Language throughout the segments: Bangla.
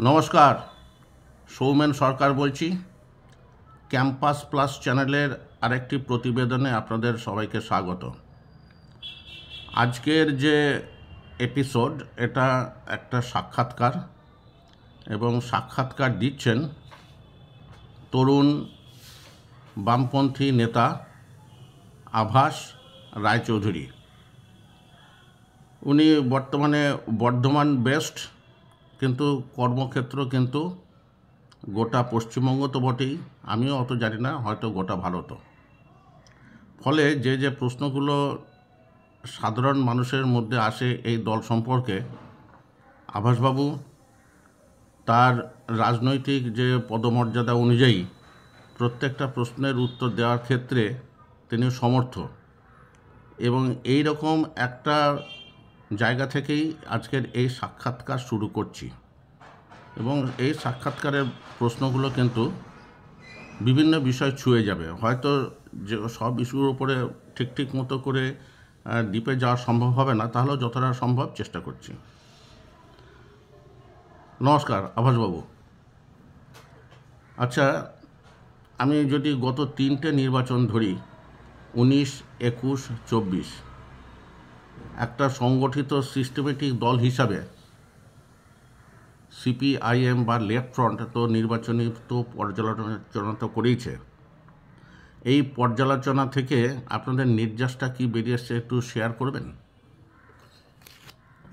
নমস্কার, সৌমেন সরকার বলছি। ক্যাম্পাস প্লাস চ্যানেলের আরেকটি প্রতিবেদনে আপনাদের সবাইকে স্বাগত। আজকের যে এপিসোড, এটা একটা সাক্ষাৎকার, এবং সাক্ষাৎকার দিচ্ছেন তরুণ বামপন্থী নেতা আভাস রায়চৌধুরী। উনি বর্তমানে বর্ধমান বেস্ট, কিন্তু কর্মক্ষেত্র কিন্তু গোটা পশ্চিমবঙ্গ তো বটেই, আমিও অত জানি না, হয়তো গোটা ভারত। ফলে যে যে প্রশ্নগুলো সাধারণ মানুষের মধ্যে আসে এই দল সম্পর্কে, আভাসবাবু তার রাজনৈতিক যে পদমর্যাদা অনুযায়ী প্রত্যেকটা প্রশ্নের উত্তর দেওয়ার ক্ষেত্রে তিনি সমর্থ, এবং এই রকম একটা জায়গা থেকেই আজকের এই সাক্ষাৎকার শুরু করছি। এবং এই সাক্ষাৎকারের প্রশ্নগুলো কিন্তু বিভিন্ন বিষয় ছুঁয়ে যাবে। হয়তো যে সব ইস্যুর উপরে ঠিক মতো করে ডিপে যাওয়া সম্ভব হবে না, তাহলেও যতটা সম্ভব চেষ্টা করছি। নমস্কার আভাসবাবু। আচ্ছা, আমি যদি গত 3টে নির্বাচন ধরি, 19, 21, 24, একটা সংগঠিত সিস্টেমেটিক দল হিসাবে সিপিআইএম বা লেফট ফ্রন্ট তো নির্বাচনী তো পর্যালোচনা তো করেইছে। এই পর্যালোচনা থেকে আপনাদের নির্যাসটা কি বেরিয়ে এসছে, একটু শেয়ার করবেন?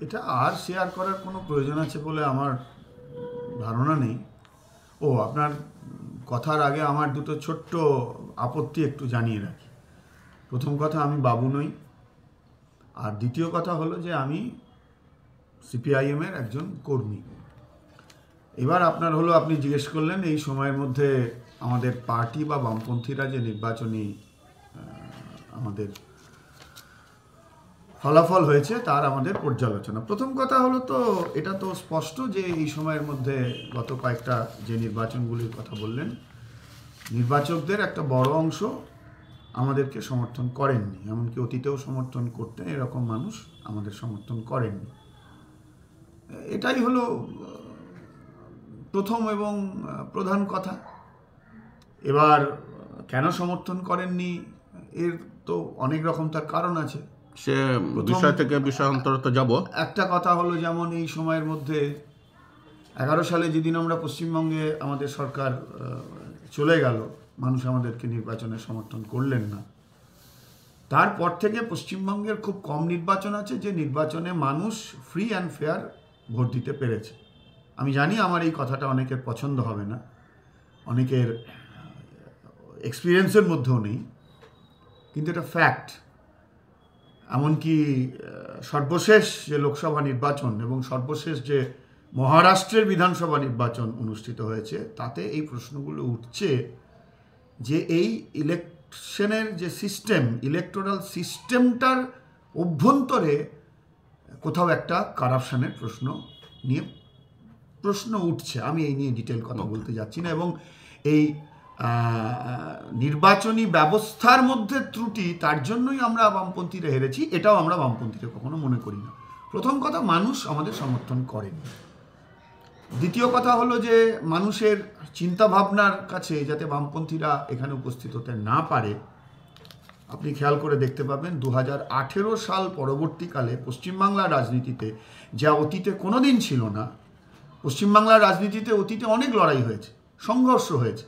এটা আর শেয়ার করার কোনো প্রয়োজন আছে বলে আমার ধারণা নেই। আপনার কথার আগে আমার দুটো ছোট্ট আপত্তি একটু জানিয়ে রাখি। প্রথম কথা, আমি বাবু নই। আর দ্বিতীয় কথা হলো যে আমি সিপিআইএমের একজন কর্মী। এবার আপনি জিজ্ঞেস করলেন এই সময়ের মধ্যে আমাদের পার্টি বা বামপন্থীরা যে নির্বাচনী আমাদের ফলাফল হয়েছে তার আমাদের পর্যালোচনা। প্রথম কথা হলো, তো এটা তো স্পষ্ট যে এই সময়ের মধ্যে গত কয়েকটা যে নির্বাচনগুলির কথা বললেন, নির্বাচকদের একটা বড় অংশ আমাদেরকে সমর্থন করেননি। এমনকি অতীতেও সমর্থন করতেন এরকম মানুষ আমাদের সমর্থন করেননি। এটাই হলো প্রথম এবং প্রধান কথা। এবার কেন সমর্থন করেননি, এর তো অনেক রকম তার কারণ আছে। সে বিষয় থেকে বিষয়ান্তরে তো যাব। একটা কথা হলো, যেমন এই সময়ের মধ্যে 11 সালে যেদিন আমরা পশ্চিমবঙ্গে আমাদের সরকার চলে গেল, মানুষ আমাদেরকে নির্বাচনে সমর্থন করলেন না। তারপর থেকে পশ্চিমবঙ্গের খুব কম নির্বাচন আছে যে নির্বাচনে মানুষ ফ্রি অ্যান্ড ফেয়ার ভোট দিতে পেরেছে। আমি জানি আমার এই কথাটা অনেকের পছন্দ হবে না, অনেকের এক্সপিরিয়েন্সের মধ্যেও নেই, কিন্তু এটা ফ্যাক্ট। এমনকি সর্বশেষ যে লোকসভা নির্বাচন এবং সর্বশেষ যে মহারাষ্ট্রের বিধানসভা নির্বাচন অনুষ্ঠিত হয়েছে, তাতে এই প্রশ্নগুলো উঠছে যে এই ইলেকশনের যে সিস্টেম, ইলেকটোরাল সিস্টেমটার অভ্যন্তরে কোথাও একটা কারাপশনের প্রশ্ন উঠছে। আমি এই নিয়ে ডিটেল কথা বলতে যাচ্ছি না। এবং এই নির্বাচনী ব্যবস্থার মধ্যে ত্রুটি, তার জন্যই আমরা বামপন্থীরা হেরেছি, এটাও আমরা বামপন্থীরা কখনো মনে করি না। প্রথম কথা, মানুষ আমাদের সমর্থন করেনি। দ্বিতীয় কথা হলো যে মানুষের চিন্তাভাবনার কাছে যাতে বামপন্থীরা এখানে উপস্থিত হতে না পারে, আপনি খেয়াল করে দেখতে পাবেন 2018 সাল পরবর্তীকালে পশ্চিমবাংলার রাজনীতিতে যা অতীতে কোনোদিন ছিল না। পশ্চিমবাংলার রাজনীতিতে অতীতে অনেক লড়াই হয়েছে, সংঘর্ষ হয়েছে,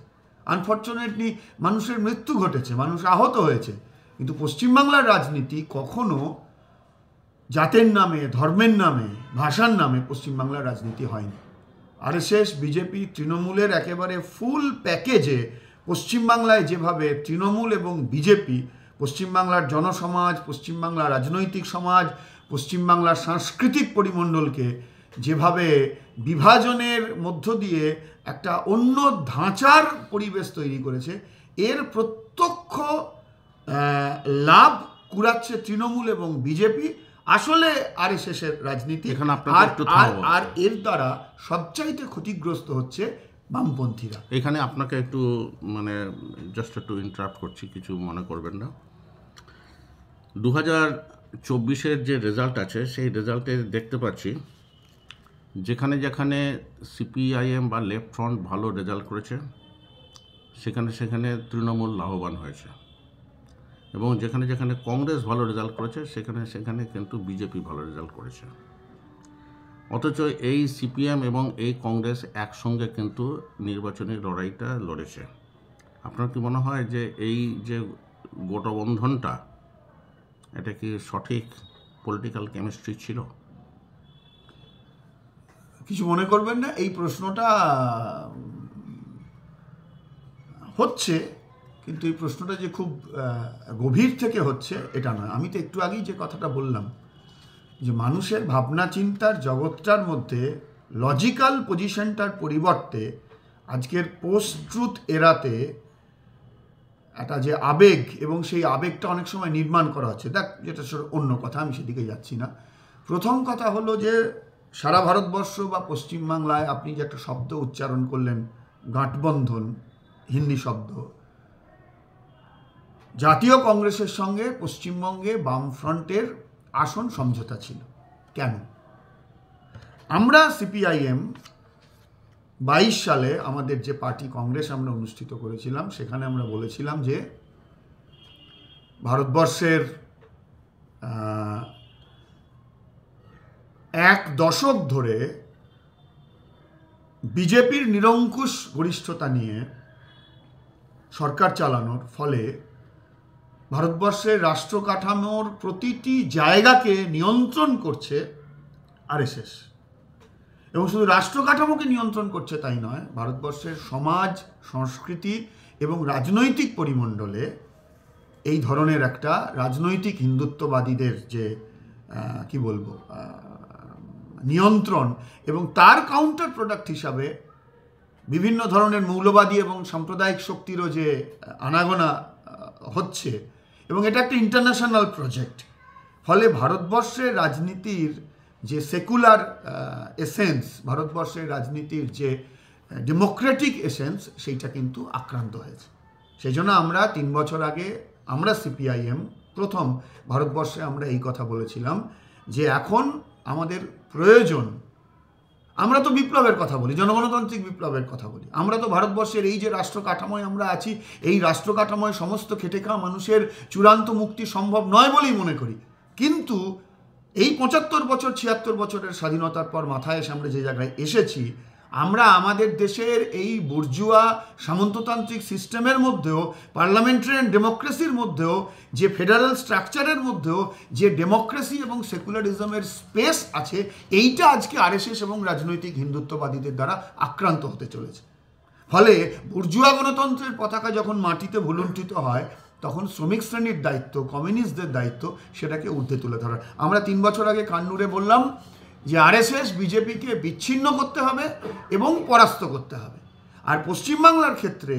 আনফর্চুনেটলি মানুষের মৃত্যু ঘটেছে, মানুষ আহত হয়েছে, কিন্তু পশ্চিমবাংলার রাজনীতি কখনো জাতের নামে, ধর্মের নামে, ভাষার নামে পশ্চিমবাংলার রাজনীতি হয়নি। আরএসএস, বিজেপি, তৃণমূলের একেবারে ফুল প্যাকেজে পশ্চিমবাংলায় যেভাবে তৃণমূল এবং বিজেপি পশ্চিমবাংলার জনসমাজ, পশ্চিমবাংলার রাজনৈতিক সমাজ, পশ্চিমবাংলার সাংস্কৃতিক পরিমণ্ডলকে যেভাবে বিভাজনের মধ্য দিয়ে একটা অন্য ধাঁচার পরিবেশ তৈরি করেছে, এর প্রত্যক্ষ লাভ কুড়াচ্ছে তৃণমূল এবং বিজেপি। আসলে আরএসএসের রাজনীতি, আর এর দ্বারা সবচাইতে ক্ষতিগ্রস্ত হচ্ছে বামপন্থীরা। এখানে আপনাকে একটু মানে জাস্ট একটু ইন্টারাপ্ট করছি, কিছু মনে করবেন না। 2024-এর যে রেজাল্ট আছে সেই রেজাল্টে দেখতে পাচ্ছি যেখানে যেখানে সিপিআইএম বা লেফট ফ্রন্ট ভালো রেজাল্ট করেছে সেখানে সেখানে তৃণমূল লাভবান হয়েছে, এবং যেখানে যেখানে কংগ্রেস ভালো রেজাল্ট করেছে সেখানে সেখানে কিন্তু বিজেপি ভালো রেজাল্ট করেছে। অথচ এই সিপিএম এবং এই কংগ্রেস একসঙ্গে কিন্তু নির্বাচনী লড়াইটা লড়েছে। আপনার কি মনে হয় যে এই যে গোটবন্ধনটা, এটা কি সঠিক পলিটিক্যাল কেমিস্ট্রি ছিল? কিছু মনে করবেন না, এই প্রশ্নটা হচ্ছে, কিন্তু এই প্রশ্নটা যে খুব গভীর থেকে হচ্ছে এটা নয়। আমি তো একটু আগেই যে কথাটা বললাম যে মানুষের ভাবনা চিন্তার জগৎটার মধ্যে লজিক্যাল পজিশনটার পরিবর্তে আজকের পোস্ট ট্রুথ এরাতে একটা যে আবেগ, এবং সেই আবেগটা অনেক সময় নির্মাণ করা হচ্ছে, দেখ যেটা অন্য কথা, আমি সেদিকে যাচ্ছি না। প্রথম কথা হলো যে সারা ভারতবর্ষ বা পশ্চিমবাংলায় আপনি যে একটা শব্দ উচ্চারণ করলেন, গাঁটবন্ধন, হিন্দি শব্দ, জাতীয় কংগ্রেসের সঙ্গে পশ্চিমবঙ্গে বামফ্রন্টের আসন সমঝোতা ছিল। কেন? আমরা সিপিআইএম 22 সালে আমাদের যে পার্টি কংগ্রেস আমরা অনুষ্ঠিত করেছিলাম, সেখানে আমরা বলেছিলাম যে ভারতবর্ষের 1 দশক ধরে বিজেপির নিরঙ্কুশ গরিষ্ঠতা নিয়ে সরকার চালানোর ফলে ভারতবর্ষের রাষ্ট্র কাঠামোর প্রতিটি জায়গাকে নিয়ন্ত্রণ করছে আরএসএস, এবং শুধু রাষ্ট্র কাঠামোকে নিয়ন্ত্রণ করছে তাই নয়, ভারতবর্ষের সমাজ, সংস্কৃতি এবং রাজনৈতিক পরিমণ্ডলে এই ধরনের একটা রাজনৈতিক হিন্দুত্ববাদীদের যে কি বলবো নিয়ন্ত্রণ, এবং তার কাউন্টার প্রোডাক্ট হিসাবে বিভিন্ন ধরনের মৌলবাদী এবং সাম্প্রদায়িক শক্তিরও যে আনাগোনা হচ্ছে, এবং এটা একটা ইন্টারন্যাশনাল প্রজেক্ট। ফলে ভারতবর্ষের রাজনীতির যে সেকুলার এসেন্স, ভারতবর্ষের রাজনীতির যে ডেমোক্রেটিক এসেন্স, সেইটা কিন্তু আক্রান্ত হয়েছে। সেই জন্য আমরা 3 বছর আগে আমরা সিপিআইএম প্রথম ভারতবর্ষে আমরা এই কথা বলেছিলাম যে এখন আমাদের প্রয়োজন, আমরা তো বিপ্লবের কথা বলি, জনগণতান্ত্রিক বিপ্লবের কথা বলি, আমরা তো ভারতবর্ষের এই যে রাষ্ট্র কাঠামোয় আমরা আছি, এই রাষ্ট্র কাঠামোয় সমস্ত খেটে খাওয়া মানুষের চূড়ান্ত মুক্তি সম্ভব নয় বলেই মনে করি। কিন্তু এই 75 বছর 76 বছরের স্বাধীনতার পর মাথায় এসে আমরা যে জায়গায় এসেছি, আমরা আমাদের দেশের এই বুর্জুয়া সামন্ততান্ত্রিক সিস্টেমের মধ্যেও, পার্লামেন্টারিয়ান ডেমোক্রেসির মধ্যেও, যে ফেডারেল স্ট্রাকচারের মধ্যেও যে ডেমোক্রেসি এবং সেকুলারিজমের স্পেস আছে, এইটা আজকে আরএসএস এবং রাজনৈতিক হিন্দুত্ববাদীদের দ্বারা আক্রান্ত হতে চলেছে। ফলে বুর্জুয়া গণতন্ত্রের পতাকা যখন মাটিতে ভুলুণ্ঠিত হয়, তখন শ্রমিক শ্রেণীর দায়িত্ব, কমিউনিস্টদের দায়িত্ব সেটাকে ঊর্ধ্বে তুলে ধরা। আমরা 3 বছর আগে কান্নুরে বললাম যে আরএসএস বিজেপিকে বিচ্ছিন্ন করতে হবে এবং পরাস্ত করতে হবে। আর পশ্চিমবাংলার ক্ষেত্রে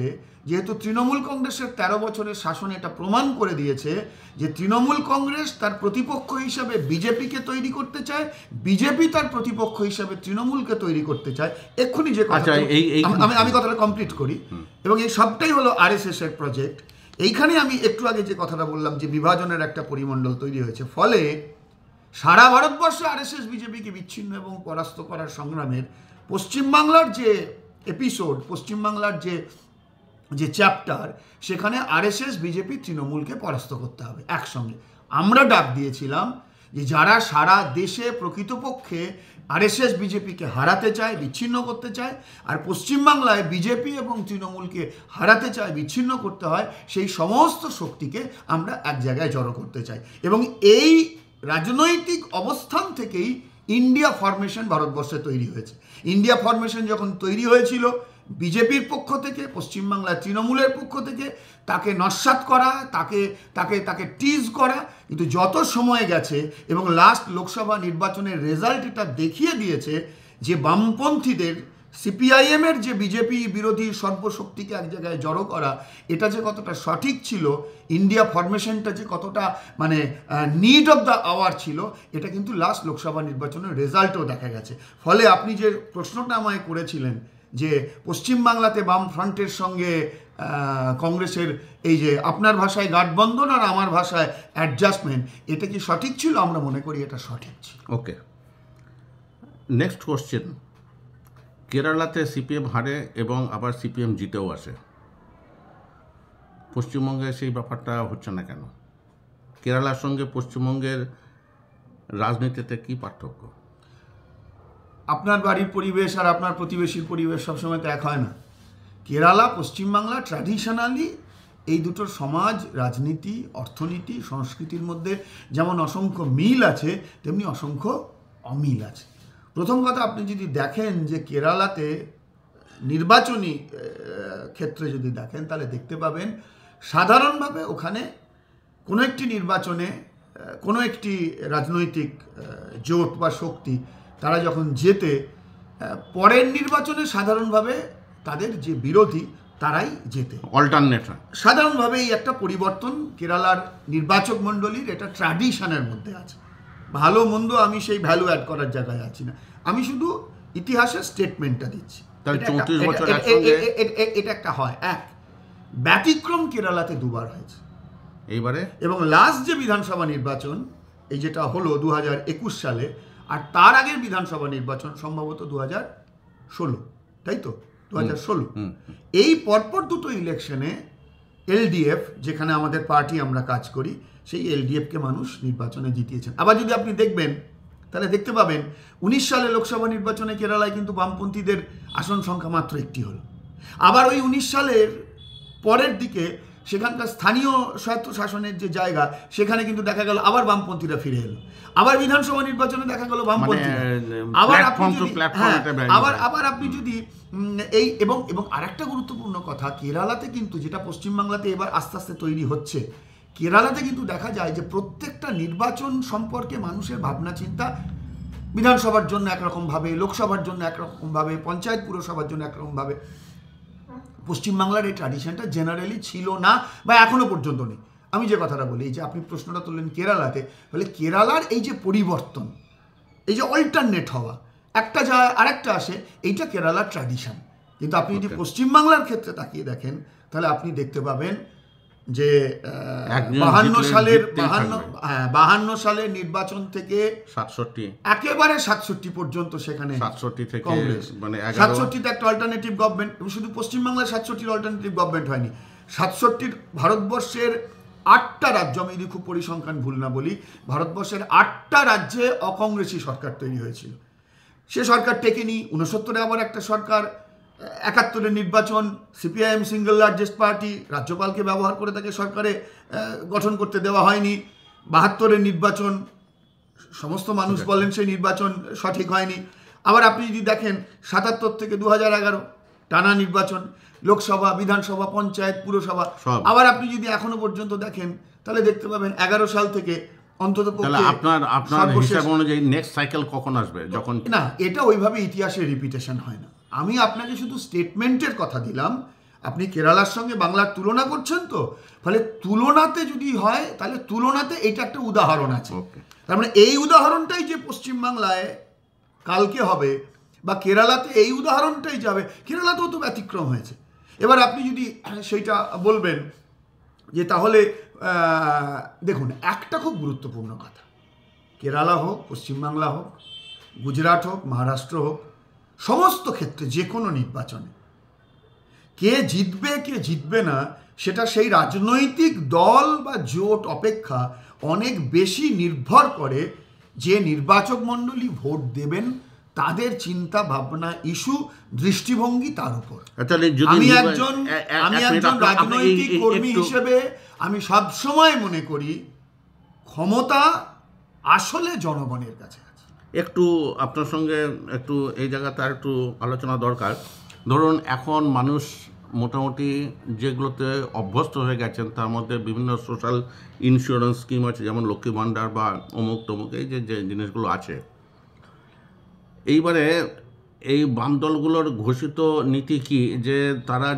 যেহেতু তৃণমূল কংগ্রেসের 13 বছরের শাসন এটা প্রমাণ করে দিয়েছে যে তৃণমূল কংগ্রেস তার প্রতিপক্ষ হিসাবে বিজেপিকে তৈরি করতে চায়, বিজেপি তার প্রতিপক্ষ হিসাবে তৃণমূলকে তৈরি করতে চায়। এক্ষুনি যে কথা, আমি কথাটা কমপ্লিট করি, এবং এই সবটাই হলো আরএসএস এর প্রজেক্ট। এইখানে আমি একটু আগে যে কথাটা বললাম যে বিভাজনের একটা পরিমণ্ডল তৈরি হয়েছে, ফলে সারা ভারতবর্ষে আরএসএস বিজেপিকে বিচ্ছিন্ন এবং পরাস্ত করার সংগ্রামের পশ্চিমবাংলার যে এপিসোড, পশ্চিমবাংলার যে চ্যাপ্টার, সেখানে আরএসএস বিজেপি তৃণমূলকে পরাস্ত করতে হবে একসঙ্গে। আমরা ডাক দিয়েছিলাম যে যারা সারা দেশে প্রকৃতপক্ষে আরএসএস বিজেপিকে হারাতে চায়, বিচ্ছিন্ন করতে চায়, আর পশ্চিমবাংলায় বিজেপি এবং তৃণমূলকে হারাতে চায়, বিচ্ছিন্ন করতে হয়, সেই সমস্ত শক্তিকে আমরা এক জায়গায় জড়ো করতে চাই। এবং এই রাজনৈতিক অবস্থান থেকেই ইন্ডিয়া ফরমেশন ভারতবর্ষে তৈরি হয়েছে। ইন্ডিয়া ফরমেশন যখন তৈরি হয়েছিল বিজেপির পক্ষ থেকে, পশ্চিমবাংলার তৃণমূলের পক্ষ থেকে তাকে নস্যাৎ করা, তাকে তাকে তাকে টিজ করা, কিন্তু যত সময় গেছে এবং লাস্ট লোকসভা নির্বাচনের রেজাল্ট এটা দেখিয়ে দিয়েছে যে বামপন্থীদের, সিপিআইএমের যে বিজেপি বিরোধী সর্বশক্তিকে এক জায়গায় জড়ো করা, এটা যে কতটা সঠিক ছিল, ইন্ডিয়া ফরমেশনটা যে কতটা মানে নিড অফ দ্য আওয়ার ছিল, এটা কিন্তু লাস্ট লোকসভা নির্বাচনের রেজাল্টও দেখা গেছে। ফলে আপনি যে প্রশ্নটা আমায় করেছিলেন যে পশ্চিমবাংলাতে বাম ফ্রন্টের সঙ্গে কংগ্রেসের এই যে আপনার ভাষায় গাঠবন্ধন আর আমার ভাষায় অ্যাডজাস্টমেন্ট, এটা কি সঠিক ছিল? আমরা মনে করি এটা সঠিক ছিল। ওকে, নেক্সট কোশ্চেন। কেরালাতে সিপিএম হারে এবং আবার সিপিএম জিতেও আসে, পশ্চিমবঙ্গে সেই ব্যাপারটা হচ্ছে না কেন? কেরালার সঙ্গে পশ্চিমবঙ্গের রাজনীতিতে কি পার্থক্য? আপনার বাড়ির পরিবেশ আর আপনার প্রতিবেশীর পরিবেশ সবসময় তো এক হয় না। কেরালা, পশ্চিমবাংলা ট্র্যাডিশনালি এই দুটোর সমাজ, রাজনীতি, অর্থনীতি, সংস্কৃতির মধ্যে যেমন অসংখ্য মিল আছে, তেমনি অসংখ্য অমিল আছে। প্রথম কথা, আপনি যদি দেখেন যে কেরালাতে নির্বাচনী ক্ষেত্রে যদি দেখেন, তাহলে দেখতে পাবেন সাধারণভাবে ওখানে কোনো একটি নির্বাচনে কোনো একটি রাজনৈতিক জোট বা শক্তি তারা যখন জেতে, পরের নির্বাচনে সাধারণভাবে তাদের যে বিরোধী তারাই জেতে, অল্টারনেট। সাধারণভাবে এই একটা পরিবর্তন কেরালার নির্বাচক মণ্ডলীর, এটা ট্র্যাডিশনের মধ্যে আছে। ভালো মন্দ আমি সেই ভ্যালু অ্যাড করার জায়গায় আছি না, আমি শুধু ইতিহাসের স্টেটমেন্টটা দিচ্ছি। এটা একটা হয় এক ব্যতিক্রম, কেরালাতে দুবার হয়েছে এইবারে, এবং লাস্ট যে বিধানসভা নির্বাচন এই যেটা হলো 2021 সালে, আর তার আগের বিধানসভা নির্বাচন সম্ভবত 2016, তাই তো 2016, এই পরপর দুটো ইলেকশনে এলডিএফ, যেখানে আমাদের পার্টি আমরা কাজ করি, সেই এলডিএফকে মানুষ নির্বাচনে জিতিয়েছেন। আবার যদি আপনি দেখবেন তাহলে দেখতে পাবেন 19 সালে লোকসভা নির্বাচনে কেরালায় কিন্তু বামপন্থীদের আসন সংখ্যা মাত্র একটি হলো। আবার ওই 19 সালের পরের দিকে সেখানকার স্থানীয় স্বায়ত্ত শাসনের যে জায়গা, সেখানে কিন্তু দেখা গেল আবার বামপন্থীরা ফিরে এলো। আবার বিধানসভা নির্বাচনে দেখা গেল বামপন্থীরা, আবার আপনি যদি এই এবং আরেকটা গুরুত্বপূর্ণ কথা, কেরালাতে কিন্তু যেটা পশ্চিমবাংলাতে এবার আস্তে আস্তে তৈরি হচ্ছে, কেরালাতে কিন্তু দেখা যায় যে প্রত্যেকটা নির্বাচন সম্পর্কে মানুষের ভাবনা চিন্তা বিধানসভার জন্য একরকমভাবে, লোকসভার জন্য একরকমভাবে, পঞ্চায়েত পুরসভার জন্য একরকমভাবে। পশ্চিমবাংলার এই ট্র্যাডিশনটা জেনারেলি ছিল না, বা এখনো পর্যন্ত নেই। আমি যে কথাটা বলি, যে আপনি প্রশ্নটা তুললেন কেরালাতে, বলে কেরালার এই যে পরিবর্তন, এই যে অল্টারনেট হওয়া, একটা যায় আরেকটা আসে, এইটা কেরালার ট্র্যাডিশন। কিন্তু আপনি যদি পশ্চিমবাংলার ক্ষেত্রে তাকিয়ে দেখেন, তাহলে আপনি দেখতে পাবেন যে 52 সালের নির্বাচন থেকে 67 একেবারে 67 পর্যন্ত, সেখানে 67 থেকে মানে 67তে একটা অল্টারনেটিভ গভর্নমেন্ট, শুধু পশ্চিমবাংলায় 67 অল্টারনেটিভ গভর্নমেন্ট হয়নি, 67 ভারতবর্ষের 8টা রাজ্য, আমি যদি খুব পরিসংখ্যান ভুল না বলি, ভারতবর্ষের 8টা রাজ্যে অকংগ্রেসী সরকার তৈরি হয়েছিল। সে সরকার টেকেনি। 69-এ আবার একটা সরকার, 71-এর নির্বাচন, সিপিআইএম সিঙ্গল লার্জেস্ট পার্টি, রাজ্যপালকে ব্যবহার করে তাকে সরকারে গঠন করতে দেওয়া হয়নি। 72-এর নির্বাচন, সমস্ত মানুষ বলেন সেই নির্বাচন সঠিক হয়নি। আবার আপনি যদি দেখেন 77 থেকে 2011 টানা নির্বাচন, লোকসভা, বিধানসভা, পঞ্চায়েত, পুরসভা। আবার আপনি যদি এখনো পর্যন্ত দেখেন, তাহলে দেখতে পাবেন 11 সাল থেকে অন্তত আপনার হিসাব অনুযায়ী নেক্সট সাইকেল কখন আসবে? যখন না, এটা ওইভাবে ইতিহাসে রিপিটেশন হয় না। আমি আপনাকে শুধু স্টেটমেন্টের কথা দিলাম। আপনি কেরালার সঙ্গে বাংলার তুলনা করছেন, তো ফলে তুলনাতে যদি হয়, তাহলে তুলনাতে এটা একটা উদাহরণ আছে। তার মানে এই উদাহরণটাই যে পশ্চিমবাংলায় কালকে হবে, বা কেরালাতে এই উদাহরণটাই যাবে, কেরালাতেও তো ব্যতিক্রম হয়েছে। এবার আপনি যদি সেইটা বলবেন যে তাহলে দেখুন, একটা খুব গুরুত্বপূর্ণ কথা, কেরালা হোক, পশ্চিমবাংলা হোক, গুজরাট হোক, মহারাষ্ট্র হোক, সমস্ত ক্ষেত্রে যে কোনো নির্বাচনে কে জিতবে কে জিতবে না, সেটা সেই রাজনৈতিক দল বা জোট অপেক্ষা অনেক বেশি নির্ভর করে যে নির্বাচক মণ্ডলী ভোট দেবেন তাদের চিন্তা ভাবনা, ইস্যু, দৃষ্টিভঙ্গি তার উপর। যদি আমি একজন রাজনৈতিক কর্মী হিসেবে আমি সবসময় মনে করি ক্ষমতা আসলে জনগণের কাছে আছে। একটু আপনার সঙ্গে একটু এই জায়গাতে আর একটু আলোচনা দরকার। ধরুন এখন মানুষ মোটামুটি যেগুলোতে অভ্যস্ত হয়ে গেছেন তার মধ্যে বিভিন্ন সোশ্যাল ইন্স্যুরেন্স স্কিম আছে, যেমন লক্ষ্মী ভাণ্ডার বা অমুক তমুক, এই যে যে জিনিসগুলো আছে। এইবারে এই বাম দলগুলোর ঘোষিত নীতি কি যে তারা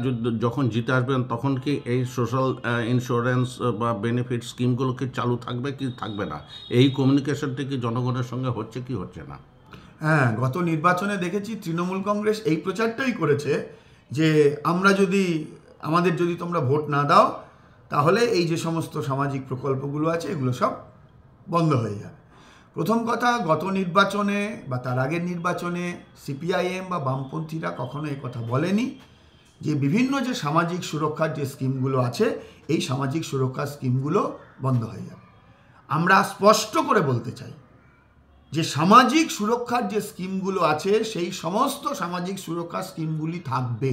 যখন জিতে আসবেন তখন কি এই সোশ্যাল ইন্স্যুরেন্স বা বেনিফিট স্কিমগুলো কি চালু থাকবে কি থাকবে না? এই কমিউনিকেশনটি কি জনগণের সঙ্গে হচ্ছে কি হচ্ছে না? হ্যাঁ, গত নির্বাচনে দেখেছি তৃণমূল কংগ্রেস এই প্রচারটাই করেছে যে আমাদের যদি তোমরা ভোট না দাও তাহলে এই যে সমস্ত সামাজিক প্রকল্পগুলো আছে এগুলো সব বন্ধ হয়ে যাবে। প্রথম কথা, গত নির্বাচনে বা তার আগের নির্বাচনে সিপিআইএম বা বামপন্থীরা কখনো এই কথা বলেনি যে বিভিন্ন যে সামাজিক সুরক্ষার যে স্কিমগুলো আছে এই সামাজিক সুরক্ষার স্কিমগুলো বন্ধ হয়ে যাবে। আমরা স্পষ্ট করে বলতে চাই যে সামাজিক সুরক্ষার যে স্কিমগুলো আছে সেই সমস্ত সামাজিক সুরক্ষার স্কিমগুলি থাকবে।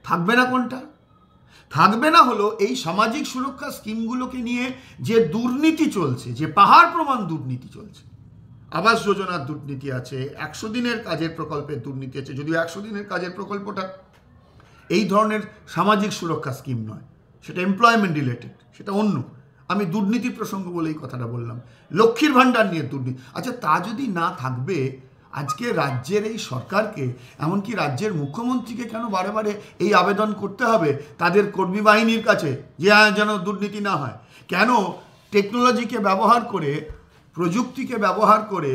থাকবে না কোনটা? থাকবে না হলো এই সামাজিক সুরক্ষা স্কিমগুলোকে নিয়ে যে দুর্নীতি চলছে, যে পাহাড় প্রমাণ দুর্নীতি চলছে। আবাস যোজনার দুর্নীতি আছে, 100 দিনের কাজের প্রকল্পের দুর্নীতি আছে, যদিও 100 দিনের কাজের প্রকল্পটা এই ধরনের সামাজিক সুরক্ষা স্কিম নয়, সেটা এমপ্লয়মেন্ট রিলেটেড, সেটা অন্য। আমি দুর্নীতির প্রসঙ্গ বলে এই কথাটা বললাম। লক্ষ্মীর ভাণ্ডার নিয়ে দুর্নীতি, আচ্ছা তা যদি না থাকবে আজকে রাজ্যের এই সরকারকে, এমনকি রাজ্যের মুখ্যমন্ত্রীকে কেন বারে বারে এই আবেদন করতে হবে তাদের কর্মী বাহিনীর কাছে যে যেন দুর্নীতি না হয়? কেন টেকনোলজিকে ব্যবহার করে, প্রযুক্তিকে ব্যবহার করে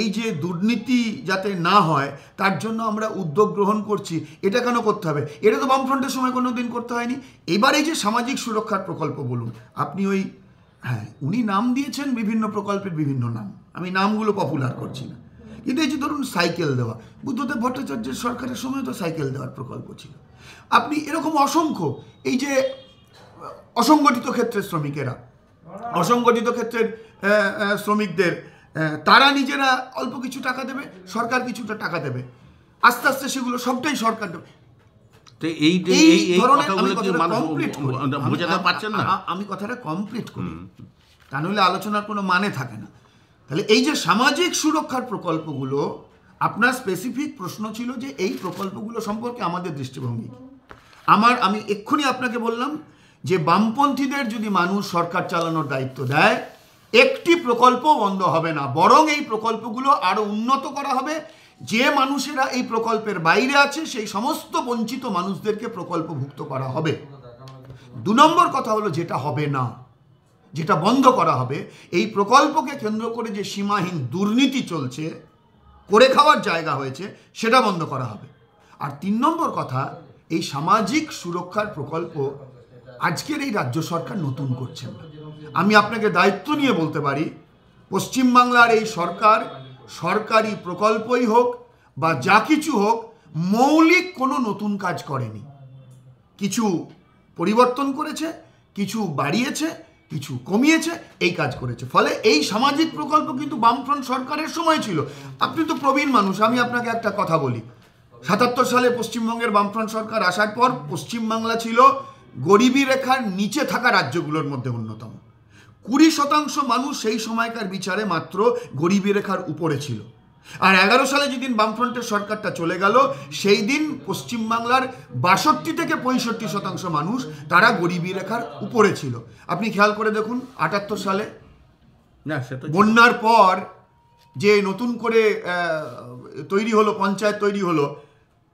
এই যে দুর্নীতি যাতে না হয় তার জন্য আমরা উদ্যোগ গ্রহণ করছি, এটা কেন করতে হবে? এটা তো বামফ্রন্টের সময় কোনো দিন করতে হয়নি। এবার এই যে সামাজিক সুরক্ষার প্রকল্প বলুন, আপনি উনি নাম দিয়েছেন বিভিন্ন প্রকল্পের বিভিন্ন নাম, আমি নামগুলো পপুলার করছি না, কিন্তু এই যে ধরুন সাইকেল দেওয়া, বুদ্ধদেব ভট্টাচার্যের সরকারের সময় তো সাইকেল দেওয়ার প্রকল্প ছিল। আপনি এরকম অসংখ্য, এই যে অসংগঠিত ক্ষেত্রের শ্রমিকেরা, অসংগঠিত ক্ষেত্রের শ্রমিকদের তারা নিজেরা অল্প কিছু টাকা দেবে, সরকার কিছুটা টাকা দেবে, আস্তে আস্তে সেগুলো সবটাই সরকার দেবে। আমি কথাটা কমপ্লিট করি, তা নইলে আলোচনার কোনো মানে থাকে না। তাহলে এই যে সামাজিক সুরক্ষার প্রকল্পগুলো, আপনার স্পেসিফিক প্রশ্ন ছিল যে এই প্রকল্পগুলো সম্পর্কে আমাদের দৃষ্টিভঙ্গি। আমি এক্ষুনি আপনাকে বললাম যে বামপন্থীদের যদি মানুষ সরকার চালানোর দায়িত্ব দেয়, একটি প্রকল্প বন্ধ হবে না, বরং এই প্রকল্পগুলো আরো উন্নত করা হবে। যে মানুষেরা এই প্রকল্পের বাইরে আছে সেই সমস্ত বঞ্চিত মানুষদেরকে প্রকল্পভুক্ত করা হবে। 2 নম্বর কথা হলো, যেটা হবে না, যেটা বন্ধ করা হবে, এই প্রকল্পকে কেন্দ্র করে যে সীমাহীন দুর্নীতি চলছে, করে খাওয়ার জায়গা হয়েছে, সেটা বন্ধ করা হবে। আর 3 নম্বর কথা, এই সামাজিক সুরক্ষার প্রকল্প আজকের এই রাজ্য সরকার নতুন করছেন না। আমি আপনাকে দায়িত্ব নিয়ে বলতে পারি, পশ্চিমবাংলার এই সরকার সরকারি প্রকল্পই হোক বা যা কিছু হোক, মৌলিক কোনো নতুন কাজ করেনি। কিছু পরিবর্তন করেছে, কিছু বাড়িয়েছে, কিছু কমিয়েছে, এই কাজ করেছে। ফলে এই সামাজিক প্রকল্প কিন্তু বামফ্রন্ট সরকারের সময় ছিল। আপনি তো প্রবীণ মানুষ, আমি আপনাকে একটা কথা বলি, 77 সালে পশ্চিমবঙ্গের বামফ্রন্ট সরকার আসার পর পশ্চিমবাংলা ছিল গরিবী রেখার নিচে থাকা রাজ্যগুলোর মধ্যে অন্যতম। 20% মানুষ সেই সময়কার বিচারে মাত্র গরিবী রেখার উপরে ছিল। আর 11 সালে যেদিন বামফ্রন্টের সরকারটা চলে গেল, সেই দিন পশ্চিমবাংলার 62 থেকে 65% মানুষ তারা গরিবী রেখার উপরে ছিল। আপনি খেয়াল করে দেখুন, 78 সালে বন্যার পর যে নতুন করে তৈরি হলো, পঞ্চায়েত তৈরি হলো,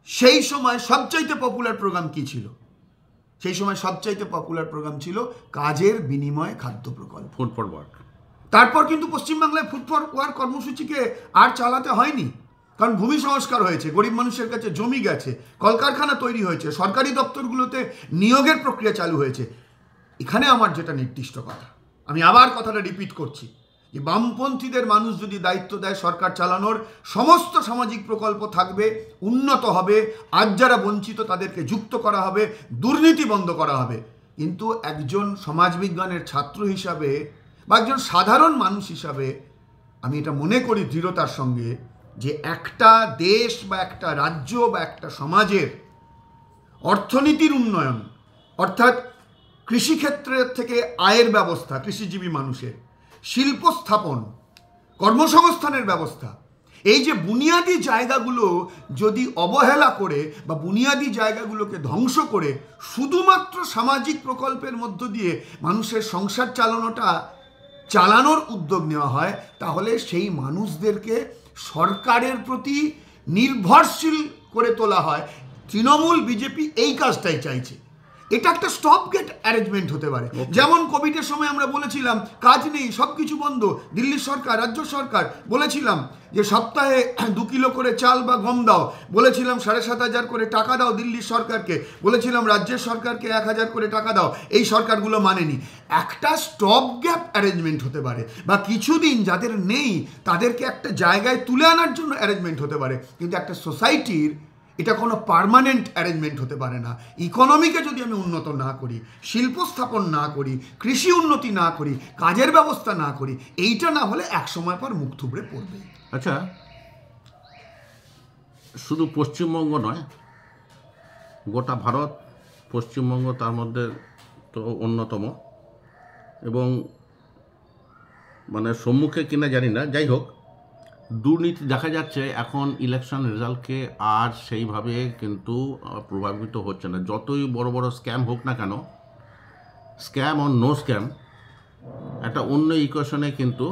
সেই সময় সবচাইতে পপুলার প্রোগ্রাম কি ছিল? সেই সময় সবচাইতে পপুলার প্রোগ্রাম ছিল কাজের বিনিময়ে খাদ্য প্রকল্প, ফুড ফর ওয়ার্ক। তারপর কিন্তু পশ্চিমবাংলায় ফুড ফর ওয়ার্ক কর্মসূচিকে আর চালাতে হয়নি, কারণ ভূমি সংস্কার হয়েছে, গরিব মানুষের কাছে জমি গেছে, কলকারখানা তৈরি হয়েছে, সরকারি দপ্তরগুলোতে নিয়োগের প্রক্রিয়া চালু হয়েছে। এখানে আমার যেটা নির্দিষ্ট কথা, আমি আবার কথাটা রিপিট করছি, যে বামপন্থীদের মানুষ যদি দায়িত্ব দেয় সরকার চালানোর, সমস্ত সামাজিক প্রকল্প থাকবে, উন্নত হবে, আজ যারা বঞ্চিত তাদেরকে যুক্ত করা হবে, দুর্নীতি বন্ধ করা হবে। কিন্তু একজন সমাজবিজ্ঞানের ছাত্র হিসাবে বা একজন সাধারণ মানুষ হিসাবে আমি এটা মনে করি দৃঢ়তার সঙ্গে যে একটা দেশ বা একটা রাজ্য বা একটা সমাজের অর্থনীতির উন্নয়ন, অর্থাৎ কৃষিক্ষেত্রের থেকে আয়ের ব্যবস্থা কৃষিজীবী মানুষের, শিল্প স্থাপন, কর্মসংস্থানের ব্যবস্থা, এই যে বুনিয়াদি জায়গাগুলো যদি অবহেলা করে বা বুনিয়াদি জায়গাগুলোকে ধ্বংস করে শুধুমাত্র সামাজিক প্রকল্পের মধ্য দিয়ে মানুষের সংসার চালানোর উদ্যোগ নেওয়া হয়, তাহলে সেই মানুষদেরকে সরকারের প্রতি নির্ভরশীল করে তোলা হয়। তৃণমূল বিজেপি এই কাজটাই চাইছে। এটা একটা স্টপ গেট অ্যারেঞ্জমেন্ট হতে পারে। যেমন কোভিডের সময় আমরা বলেছিলাম কাজ নেই, সব কিছু বন্ধ, দিল্লি সরকার, রাজ্য সরকার বলেছিলাম যে সপ্তাহে 2 কিলো করে চাল বা গম দাও, বলেছিলাম 7,500 করে টাকা দাও দিল্লির সরকারকে, বলেছিলাম রাজ্যের সরকারকে 1,000 করে টাকা দাও, এই সরকারগুলো মানেনি। একটা স্টপ গ্যাপ অ্যারেঞ্জমেন্ট হতে পারে, বা কিছুদিন যাদের নেই তাদেরকে একটা জায়গায় তুলে আনার জন্য অ্যারেঞ্জমেন্ট হতে পারে। কিন্তু একটা সোসাইটির এটা কোনো পার্মানেন্ট অ্যারেঞ্জমেন্ট হতে পারে না। ইকোনমিকে যদি আমি উন্নত না করি, শিল্প স্থাপন না করি, কৃষি উন্নতি না করি, কাজের ব্যবস্থা না করি, এইটা না হলে এক সময় পর মুখ থুবড়ে পড়বে। আচ্ছা, শুধু পশ্চিমবঙ্গ নয়, গোটা ভারত, পশ্চিমবঙ্গ তার মধ্যে তো অন্যতম, এবং মানে সম্মুখে কিনা জানি না, যাই হোক, দুর্নীতি দেখা যাচ্ছে এখন ইলেকশন রেজাল্টকে আর সেইভাবে কিন্তু প্রভাবিত হচ্ছে না। যতই বড় বড় স্ক্যাম হোক না কেন, স্ক্যাম অর নো স্ক্যাম, একটা অন্য ইকুয়েশনে কিন্তু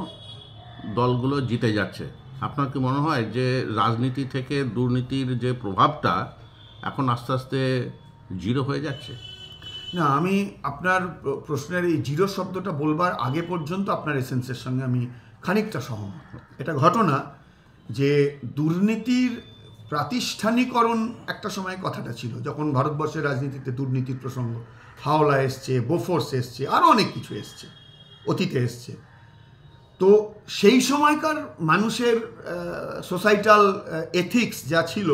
দলগুলো জিতে যাচ্ছে। আপনার কি মনে হয় যে রাজনীতি থেকে দুর্নীতির যে প্রভাবটা এখন আস্তে আস্তে জিরো হয়ে যাচ্ছে? না, আমি আপনার প্রশ্নের এই জিরো শব্দটা বলবার আগে পর্যন্ত আপনার এসেন্সের সঙ্গে আমি খানিকটা সহমত। এটা ঘটনা যে দুর্নীতির প্রাতিষ্ঠানিকরণ একটা সময় কথাটা ছিল, যখন ভারতবর্ষের রাজনীতিতে দুর্নীতির প্রসঙ্গ, হাওলা এসছে, বোফোর্স এসছে, আরও অনেক কিছু এসছে, অতীতে এসছে। তো সেই সময়কার মানুষের সোসাইটাল এথিক্স যা ছিল,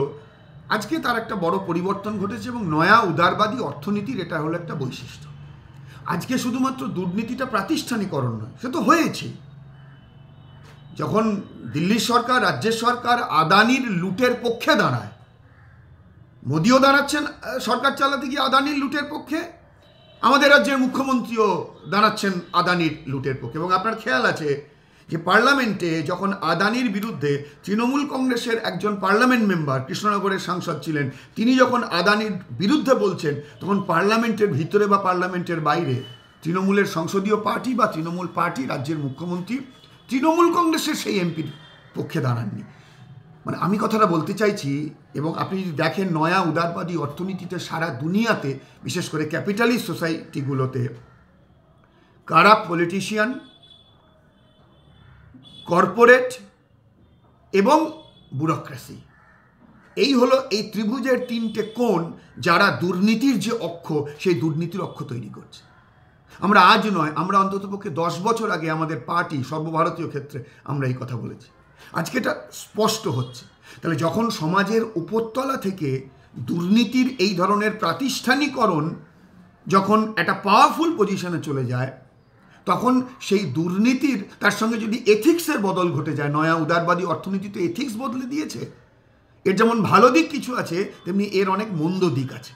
আজকে তার একটা বড় পরিবর্তন ঘটেছে, এবং নয়া উদারবাদী অর্থনীতির এটা হলো একটা বৈশিষ্ট্য। আজকে শুধুমাত্র দুর্নীতিটা প্রাতিষ্ঠানিকরণ নয়, সে তো হয়েছে। যখন দিল্লি সরকার, রাজ্যের সরকার আদানির লুটের পক্ষে দাঁড়ায়, মোদিও দাঁড়াচ্ছেন সরকার চালাতে গিয়ে আদানির লুটের পক্ষে, আমাদের রাজ্যের মুখ্যমন্ত্রীও দাঁড়াচ্ছেন আদানির লুটের পক্ষে। এবং আপনার খেয়াল আছে যে পার্লামেন্টে যখন আদানির বিরুদ্ধে তৃণমূল কংগ্রেসের একজন পার্লামেন্ট মেম্বার, কৃষ্ণনগরের সাংসদ ছিলেন, তিনি যখন আদানির বিরুদ্ধে বলছেন, তখন পার্লামেন্টের ভিতরে বা পার্লামেন্টের বাইরে তৃণমূলের সংসদীয় পার্টি বা তৃণমূল পার্টি, রাজ্যের মুখ্যমন্ত্রী তৃণমূল কংগ্রেসের সেই এমপির পক্ষে দাঁড়াননি। মানে আমি কথাটা বলতে চাইছি, এবং আপনি যদি দেখেন নয়া উদারবাদী অর্থনীতিতে সারা দুনিয়াতে, বিশেষ করে ক্যাপিটালিস্ট সোসাইটিগুলোতে, কারাপ্ট পলিটিশিয়ান, কর্পোরেট এবং ব্যুরোক্রেসি, এই হলো এই ত্রিভুজের 3টে কোণ, যারা দুর্নীতির যে অক্ষ, সেই দুর্নীতির অক্ষ তৈরি করছে। আমরা আজ নয়, আমরা অন্ততপক্ষে 10 বছর আগে আমাদের পার্টি সর্বভারতীয় ক্ষেত্রে আমরা এই কথা বলেছি। আজকে এটা স্পষ্ট হচ্ছে। তাহলে যখন সমাজের উপরতলা থেকে দুর্নীতির এই ধরনের প্রাতিষ্ঠানিকরণ যখন একটা পাওয়ারফুল পজিশনে চলে যায়, তখন সেই দুর্নীতির, তার সঙ্গে যদি এথিক্সের বদল ঘটে যায়, নয়া উদারবাদী অর্থনীতিতে এথিক্স বদলে দিয়েছে। এর যেমন ভালো দিক কিছু আছে, তেমনি এর অনেক মন্দ দিক আছে।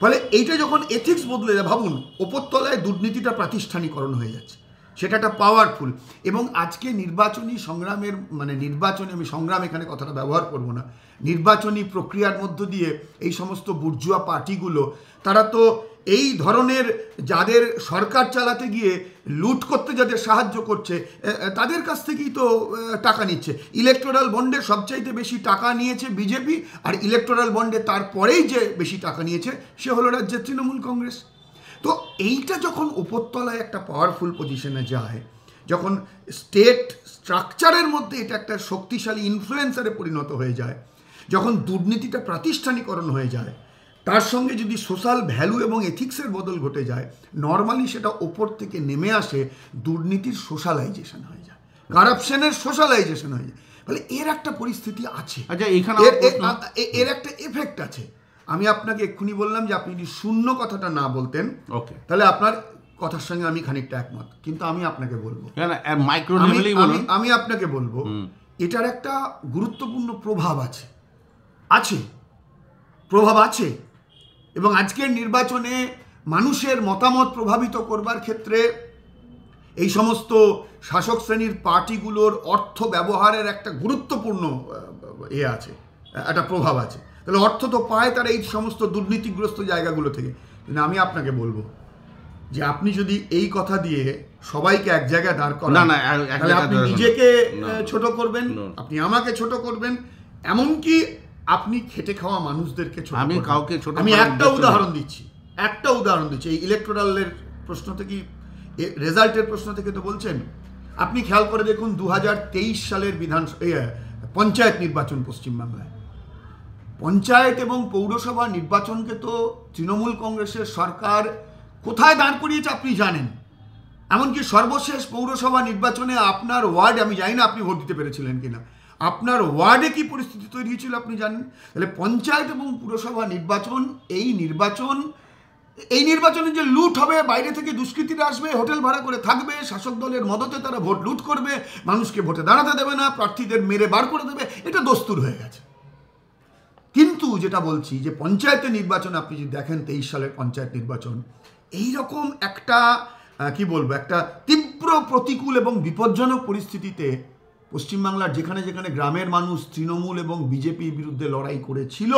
ফলে এইটা যখন এথিক্স বদলে যায়, ভাবুন ওপরতলায় দুর্নীতিটা প্রাতিষ্ঠানিকরণ হয়ে যাচ্ছে, সেটা একটা পাওয়ারফুল। এবং আজকে নির্বাচনী সংগ্রামের, মানে নির্বাচনী, আমি সংগ্রাম এখানে কথাটা ব্যবহার করব না, নির্বাচনী প্রক্রিয়ার মধ্য দিয়ে এই সমস্ত বুর্জুয়া পার্টিগুলো, তারা তো এই ধরনের যাদের সরকার চালাতে গিয়ে লুট করতে যাদের সাহায্য করছে, তাদের কাছ থেকেই তো টাকা নিচ্ছে। ইলেকটোরাল বন্ডে সবচাইতে বেশি টাকা নিয়েছে বিজেপি, আর ইলেকটোরাল বন্ডে তারপরেই যে বেশি টাকা নিয়েছে সে হলো রাজ্যের তৃণমূল কংগ্রেস। তো এইটা যখন উপরতলায় একটা পাওয়ারফুল পজিশনে যায়, যখন স্টেট স্ট্রাকচারের মধ্যে এটা একটা শক্তিশালী ইনফ্লুয়েন্সারে পরিণত হয়ে যায়, যখন দুর্নীতিটা প্রাতিষ্ঠানিকরণ হয়ে যায়, তার সঙ্গে যদি সোশ্যাল ভ্যালু এবং এথিক্সের বদল ঘটে যায়, নর্মালি সেটা ওপর থেকে নেমে আসে, দুর্নীতির সোশ্যালাইজেশন হয়ে যায়, কারাপশনের সোশ্যালাইজেশন হয়ে যায়। ফলে এর একটা পরিস্থিতি আছে। আচ্ছা, এখানে এর একটা এফেক্ট আছে। আমি আপনাকে এক্ষুনি বললাম যে আপনি যদি শূন্য কথাটা না বলতেন, ওকে, তাহলে আপনার কথার সঙ্গে আমি খানিকটা একমত, কিন্তু আমি আপনাকে বলবো, মাইক্রো আমি আপনাকে বলবো এটার একটা গুরুত্বপূর্ণ প্রভাব আছে আছে প্রভাব আছে এবং আজকের নির্বাচনে মানুষের মতামত প্রভাবিত করবার ক্ষেত্রে এই সমস্ত শাসক শ্রেণীর পার্টিগুলোর অর্থ ব্যবহারের একটা গুরুত্বপূর্ণ আছে, একটা প্রভাব আছে। তাহলে অর্থ তো পায় তারা এই সমস্ত দুর্নীতিগ্রস্ত জায়গাগুলো থেকে। কিন্তু আমি আপনাকে বলবো যে আপনি যদি এই কথা দিয়ে সবাইকে এক জায়গায় দাঁড় করান, তাহলে আপনি নিজেকে ছোট করবেন, আপনি আমাকে ছোট করবেন, এমনকি আপনি খেটে খাওয়া মানুষদেরকে ছোট করবেন। আমি একটা উদাহরণ দিচ্ছি এই ইলেকটোরালের প্রশ্ন থেকে, রেজাল্টের প্রশ্ন থেকে তো বলছেন। আপনি খেয়াল করে দেখুন 2023 সালের পঞ্চায়েত নির্বাচন পশ্চিমবাংলায়, পঞ্চায়েত এবং পৌরসভা নির্বাচনকে তো তৃণমূল কংগ্রেসের সরকার কোথায় দাঁড় করিয়েছে আপনি জানেন। এমনকি সর্বশেষ পৌরসভা নির্বাচনে আপনার ওয়ার্ড, আমি জানি না আপনি ভোট দিতে পেরেছিলেন কিনা, আপনার ওয়ার্ডে কি পরিস্থিতি তৈরি হয়েছিল আপনি জানেন। তাহলে পঞ্চায়েত এবং পুরসভা নির্বাচন, এই নির্বাচনে যে লুট হবে, বাইরে থেকে দুষ্কৃতীরা আসবে, হোটেল ভাড়া করে থাকবে, শাসক দলের মদতে তারা ভোট লুট করবে, মানুষকে ভোটে দাঁড়াতে দেবে না, প্রার্থীদের মেরে বার করে দেবে, এটা দস্তুর হয়ে গেছে। কিন্তু যেটা বলছি যে পঞ্চায়েতের নির্বাচন আপনি যদি দেখেন 23 সালের পঞ্চায়েত নির্বাচন, এইরকম একটা একটা তীব্র প্রতিকূল এবং বিপজ্জনক পরিস্থিতিতে পশ্চিমবাংলার যেখানে যেখানে গ্রামের মানুষ তৃণমূল এবং বিজেপির বিরুদ্ধে লড়াই করেছিল,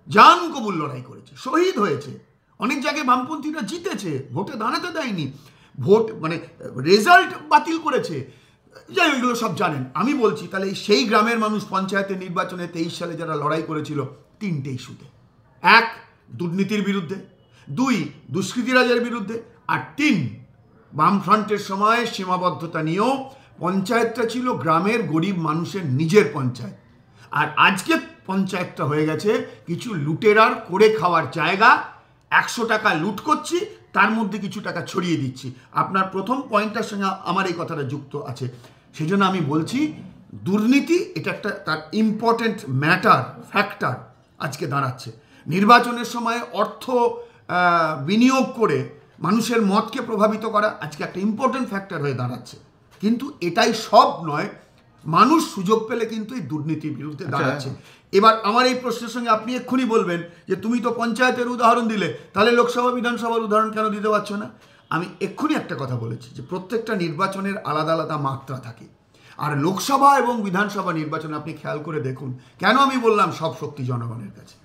জান কবুল লড়াই করেছে, শহীদ হয়েছে, অনেক জায়গায় বামপন্থীরা জিতেছে, ভোটে দাঁড়াতে দেয়নি, ভোট রেজাল্ট বাতিল করেছে, যাই ওইগুলো সব জানেন। আমি বলছি তাহলে সেই গ্রামের মানুষ পঞ্চায়েতের নির্বাচনে 23 সালে যারা লড়াই করেছিল 3টে ইস্যুতে, 1 দুর্নীতির বিরুদ্ধে, 2 দুষ্কৃতীরাজের বিরুদ্ধে, আর 3 বামফ্রন্টের সময় সীমাবদ্ধতা নিয়েও পঞ্চায়েতটা ছিল গ্রামের গরিব মানুষের নিজের পঞ্চায়েত। আর আজকে পঞ্চায়েতটা হয়ে গেছে কিছু লুটেরার করে খাওয়ার জায়গা। 100 টাকা লুট করছি, তার মধ্যে কিছু টাকা ছড়িয়ে দিচ্ছি। আপনার প্রথম পয়েন্টটার সঙ্গে আমার এই কথাটা যুক্ত আছে, সেই জন্য আমি বলছি দুর্নীতি এটা একটা তার ইম্পর্টেন্ট ফ্যাক্টর আজকে দাঁড়াচ্ছে। নির্বাচনের সময় অর্থ বিনিয়োগ করে মানুষের মতকে প্রভাবিত করা আজকে একটা ইম্পর্টেন্ট ফ্যাক্টর হয়ে দাঁড়াচ্ছে। কিন্তু এটাই সব নয়, মানুষ সুযোগ পেলে কিন্তু এই দুর্নীতির বিরুদ্ধে দাঁড়াচ্ছে। এবার আমার এই প্রশ্নের সঙ্গে আপনি এক্ষুনি বলবেন যে তুমি তো পঞ্চায়েতের উদাহরণ দিলে, তাহলে লোকসভা বিধানসভার উদাহরণ কেন দিতে পারছো না? আমি এক্ষুনি একটা কথা বলেছি যে প্রত্যেকটা নির্বাচনের আলাদা আলাদা মাত্রা থাকে, আর লোকসভা এবং বিধানসভা নির্বাচন আপনি খেয়াল করে দেখুন। কেন আমি বললাম সব শক্তি জনগণের কাছে?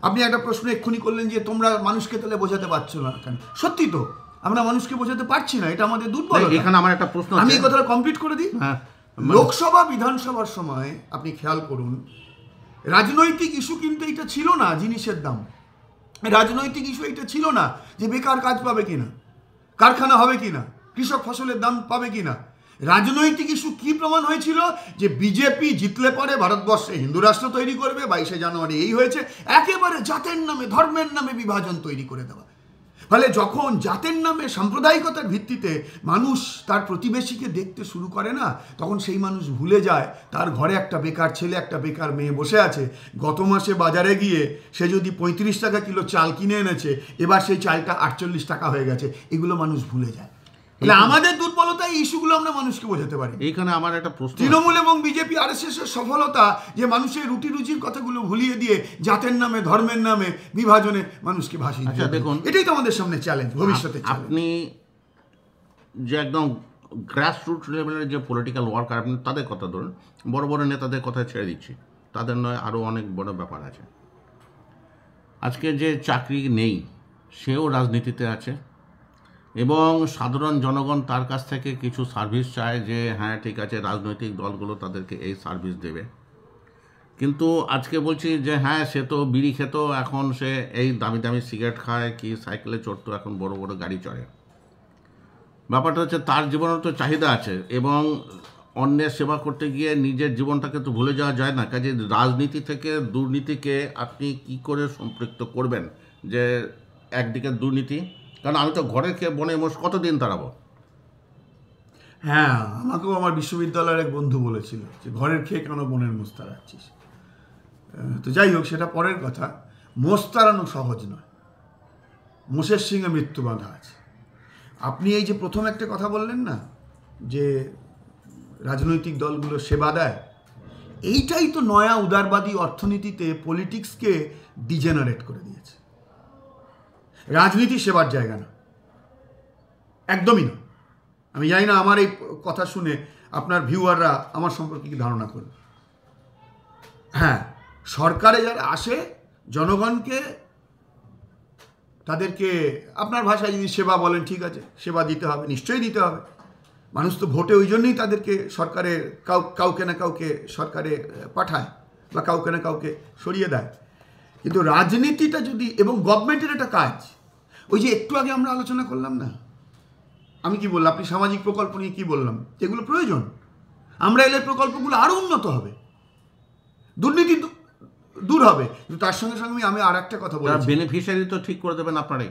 আপনি একটা প্রশ্ন এক্ষুনি করলেন যে তোমরা মানুষকে তাহলে বোঝাতে পারছো না কেন? সত্যি তো, আমরা মানুষকে বোঝাতে পারছি না, এটা আমাদের দুর্বলতা। এখানে আমার একটা প্রশ্ন, আমি এই কথাটা কমপ্লিট করে দিই। লোকসভা বিধানসভার সময় আপনি খেয়াল করুন, রাজনৈতিক ইস্যু কিন্তু এটা ছিল না জিনিসের দাম, রাজনৈতিক ইস্যু এটা ছিল না যে বেকার কাজ পাবে কিনা, কারখানা হবে কিনা, কৃষক ফসলের দাম পাবে কিনা। রাজনৈতিক ইস্যু কি প্রমাণ হয়েছিল? যে বিজেপি জিতলে পরে ভারতবর্ষে হিন্দু রাষ্ট্র তৈরি করবে, 22শে জানুয়ারি এই হয়েছে, একেবারে জাতের নামে ধর্মের নামে বিভাজন তৈরি করে দেওয়া। ফলে যখন জাতের নামে সাম্প্রদায়িকতার ভিত্তিতে মানুষ তার প্রতিবেশীকে দেখতে শুরু করে না, তখন সেই মানুষ ভুলে যায় তার ঘরে একটা বেকার ছেলে, একটা বেকার মেয়ে বসে আছে। গত মাসে বাজারে গিয়ে সে যদি 35 টাকা কিলো চাল কিনে এনেছে, এবার সেই চালটা 48 টাকা হয়ে গেছে। এগুলো মানুষ ভুলে যায়। তাহলে আমাদের দুর্বলতা, এই ইস্যুগুলো আমরা মানুষকে বোঝাতে পারি। এইখানে আমার একটা প্রশ্ন, তৃণমূল এবং বিজেপি RSS এর সফলতা যে মানুষের রুটি রুজির কথাগুলো ভুলিয়ে দিয়ে জাতের নামে ধর্মের নামে বিভাজনে মানুষকে ভাসিয়ে দিয়ে, দেখুন এটাই তো আমাদের সামনে চ্যালেঞ্জ, ভবিষ্যতে। আপনি যে একদম গ্রাসরুট লেভেলের যে পলিটিক্যাল ওয়ার্কার, আপনি তাদের কথা ধরুন, বড় বড় নেতাদের কথা ছেড়ে দিচ্ছি, তাদের নয় আরও অনেক বড় ব্যাপার আছে। আজকে যে চাকরি নেই সেও রাজনীতিতে আছে, এবং সাধারণ জনগণ তার কাছ থেকে কিছু সার্ভিস চায় যে হ্যাঁ ঠিক আছে রাজনৈতিক দলগুলো তাদেরকে এই সার্ভিস দেবে। কিন্তু আজকে বলছি যে হ্যাঁ সে তো বিড়ি খেত, এখন সে এই দামি দামি সিগারেট খায়, কি সাইকেলে চড়তো, এখন বড় বড় গাড়ি চড়ে। ব্যাপারটা হচ্ছে তার জীবনের তো চাহিদা আছে, এবং অন্যের সেবা করতে গিয়ে নিজের জীবনটাকে তো ভুলে যাওয়া যায় না। কাজে রাজনীতি থেকে দুর্নীতিকে আপনি কি করে সম্পৃক্ত করবেন? যে একদিকে দুর্নীতি, কারণ আমি তো ঘরে খেয়ে বনে মোষ কতদিন তাড়াবো? হ্যাঁ, আমাকেও আমার বিশ্ববিদ্যালয়ের এক বন্ধু বলেছিল যে ঘরের খেয়ে কেন বনের মোষ তাড়াচ্ছিস। তো যাই হোক, সেটা পরের কথা। মোষ তাড়ানো সহজ নয়, মোষের সিংহে মৃত্যু বাঁধা আছে। আপনি এই যে প্রথম একটা কথা বললেন না, যে রাজনৈতিক দলগুলো সেবা দেয়, এইটাই তো নয়া উদারবাদী অর্থনীতিতে পলিটিক্সকে ডিজেনারেট করে দিয়েছে। রাজনীতি সেবার জায়গা না, একদমই না। আমি জানি না আমার এই কথা শুনে আপনার ভিউয়াররা আমার সম্পর্কে কি ধারণা করবে। হ্যাঁ, সরকারে যারা আসে জনগণকে, তাদেরকে আপনার ভাষায় যদি সেবা বলেন, ঠিক আছে, সেবা দিতে হবে, নিশ্চয়ই দিতে হবে। মানুষ তো ভোটে ওই জন্যই তাদেরকে সরকারে কাউকে না কাউকে সরকারে পাঠায় বা কাউকে না কাউকে সরিয়ে দেয়। কিন্তু রাজনীতিটা যদি, এবং গভর্নমেন্টের একটা কাজ, ওই যে একটু আগে আমরা আলোচনা করলাম না, আমি কি বললাম, আপনি সামাজিক প্রকল্প নিয়ে কি বললাম, এগুলো প্রয়োজন। আমরা এলে প্রকল্পগুলো আরও উন্নত হবে, দুর্নীতি দূর হবে। কিন্তু তার সঙ্গে সঙ্গে আমি আর একটা কথা বলছি, বেনিফিশিয়ারি তো ঠিক করে দেবেন আপনারাই।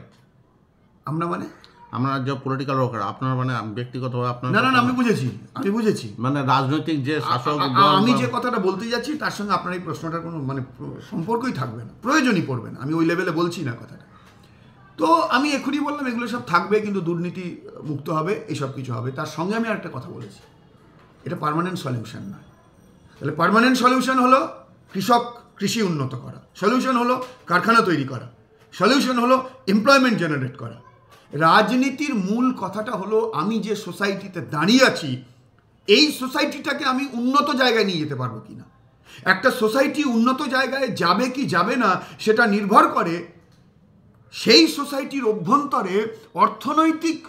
আমরা মানে আমরা যে পলিটিক্যাল ওয়ার্কার, আপনার মানে ব্যক্তিগতভাবে আপনার না, আমি বুঝেছি মানে রাজনৈতিক যে শাসক, আমি যে কথাটা বলতে যাচ্ছি তার সঙ্গে আপনার এই প্রশ্নটার কোনো মানে সম্পর্কই থাকবে না, প্রয়োজনই পড়বে না। আমি ওই লেভেলে বলছি না কথাটা। তো আমি এখনই বললাম এগুলো সব থাকবে, কিন্তু দুর্নীতি মুক্ত হবে, এইসব কিছু হবে। তার সঙ্গে আমি আরেকটা কথা বলেছি, এটা পার্মানেন্ট সলিউশন নয়। তাহলে পার্মানেন্ট সলিউশন হলো কৃষি উন্নত করা, সলিউশন হলো কারখানা তৈরি করা, সলিউশন হলো এমপ্লয়মেন্ট জেনারেট করা। রাজনীতির মূল কথাটা হলো আমি যে সোসাইটিতে দাঁড়িয়ে আছি, এই সোসাইটিটাকে আমি উন্নত জায়গায় নিয়ে যেতে পারবো কিনা। একটা সোসাইটি উন্নত জায়গায় যাবে কি যাবে না সেটা নির্ভর করে সেই সোসাইটির অভ্যন্তরে অর্থনৈতিক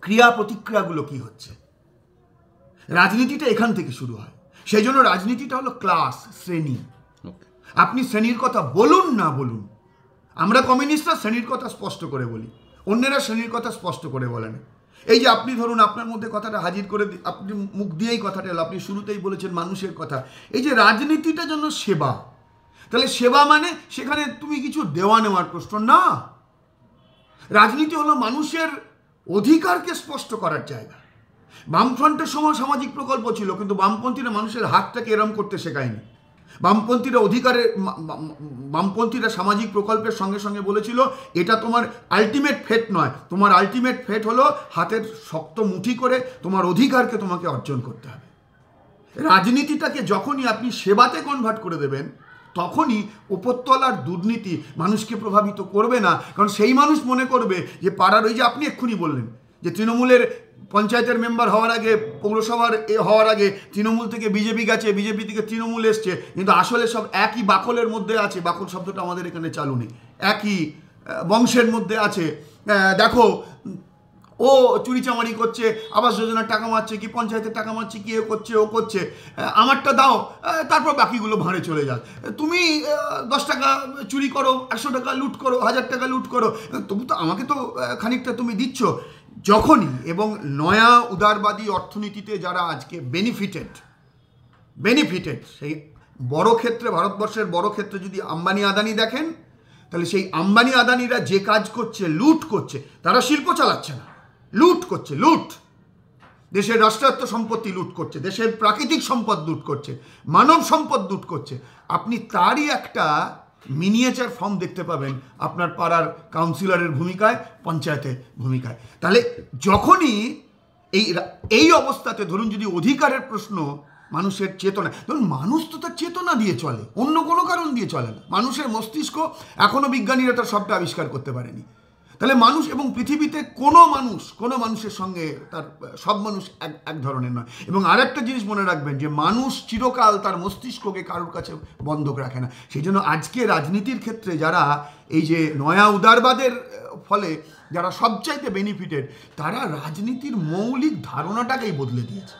ক্রিয়া প্রতিক্রিয়াগুলো কি হচ্ছে। রাজনীতিটা এখান থেকে শুরু হয়। সেই জন্য রাজনীতিটা হলো ক্লাস, শ্রেণী। আপনি শ্রেণীর কথা বলুন না বলুন, আমরা কমিউনিস্টরা শ্রেণীর কথা স্পষ্ট করে বলি, অন্যেরা শ্রেণীর কথা স্পষ্ট করে বলেন। এই যে আপনি ধরুন আপনার মধ্যে কথাটা হাজির করে, আপনি মুখ দিয়েই কথাটা এলো, আপনি শুরুতেই বলেছেন মানুষের কথা। এই যে রাজনীতিটা যেন সেবা, তাহলে সেবা মানে সেখানে তুমি কিছু দেওয়া নেওয়ার প্রশ্ন না। রাজনীতি হলো মানুষের অধিকারকে স্পষ্ট করার জায়গা। বামফ্রন্টের সময় সামাজিক প্রকল্প ছিল, কিন্তু বামপন্থীরা মানুষের হাতটাকে এরম করতে শেখায়নি। বামপন্থীরা সামাজিক প্রকল্পের সঙ্গে সঙ্গে বলেছিল এটা তোমার আলটিমেট ফেট নয়, তোমার আলটিমেট ফেট হলো হাতের শক্ত মুঠি করে তোমার অধিকারকে তোমাকে অর্জন করতে হবে। রাজনীতিটাকে যখনই আপনি সেবাতে কনভার্ট করে দেবেন, তখনই উপরতলার দুর্নীতি মানুষকে প্রভাবিত করবে না। কারণ সেই মানুষ মনে করবে যে পাড়ার, ওই যে আপনি এক্ষুনি বললেন যে তৃণমূলের পঞ্চায়েতের মেম্বার হওয়ার আগে, পৌরসভার হওয়ার আগে তৃণমূল থেকে বিজেপি গেছে, বিজেপি থেকে তৃণমূল এসছে, কিন্তু আসলে সব একই বাকলের মধ্যে আছে। বাকল শব্দটা আমাদের এখানে চালু নেই, একই বংশের মধ্যে আছে। দেখো, ও চুরিচামারি করছে, আবাস যোজনার টাকা মারছে, কি পঞ্চায়েতের টাকা মারছে, কি এ করছে ও করছে, আমারটা দাও, তারপর বাকিগুলো ভাঁড়ে চলে যাক। তুমি 10 টাকা চুরি করো, 100 টাকা লুট করো, 1000 টাকা লুট করো, তবু তো আমাকে তো খানিকটা তুমি দিচ্ছ। যখনই, এবং নয়া উদারবাদী অর্থনীতিতে যারা আজকে বেনিফিটেড, সেই বড় ক্ষেত্রে, ভারতবর্ষের বড় ক্ষেত্রে যদি আম্বানি আদানি দেখেন, তাহলে সেই আম্বানি আদানিরা যে কাজ করছে, লুট করছে, তারা শিল্প চালাচ্ছে না, লুট করছে, লুট। দেশের রাষ্ট্রায়ত্ত সম্পত্তি লুট করছে, দেশের প্রাকৃতিক সম্পদ লুট করছে, মানব সম্পদ লুট করছে। আপনি তারই একটা মিনিয়েচার ফর্ম দেখতে পাবেন আপনার পাড়ার কাউন্সিলরের ভূমিকায়, পঞ্চায়েতের ভূমিকায়। তাহলে যখনই এই অবস্থাতে ধরুন যদি অধিকারের প্রশ্ন, মানুষের চেতনা, ধরুন মানুষ তো তার চেতনা দিয়ে চলে, অন্য কোনো কারণ দিয়ে চলে না। মানুষের মস্তিষ্ক এখনো বিজ্ঞানীরা তার সবটা আবিষ্কার করতে পারেনি। তাহলে মানুষ, এবং পৃথিবীতে কোনো মানুষের সঙ্গে তার সব মানুষ এক ধরনের নয়। এবং আরেকটা জিনিস মনে রাখবেন যে মানুষ চিরকাল তার মস্তিষ্ককে কারোর কাছে বন্ধক রাখে না। সেই জন্য আজকে রাজনীতির ক্ষেত্রে যারা এই যে নয়া উদারবাদের ফলে যারা সবচাইতে বেনিফিটেড, তারা রাজনীতির মৌলিক ধারণাটাকেই বদলে দিয়েছে,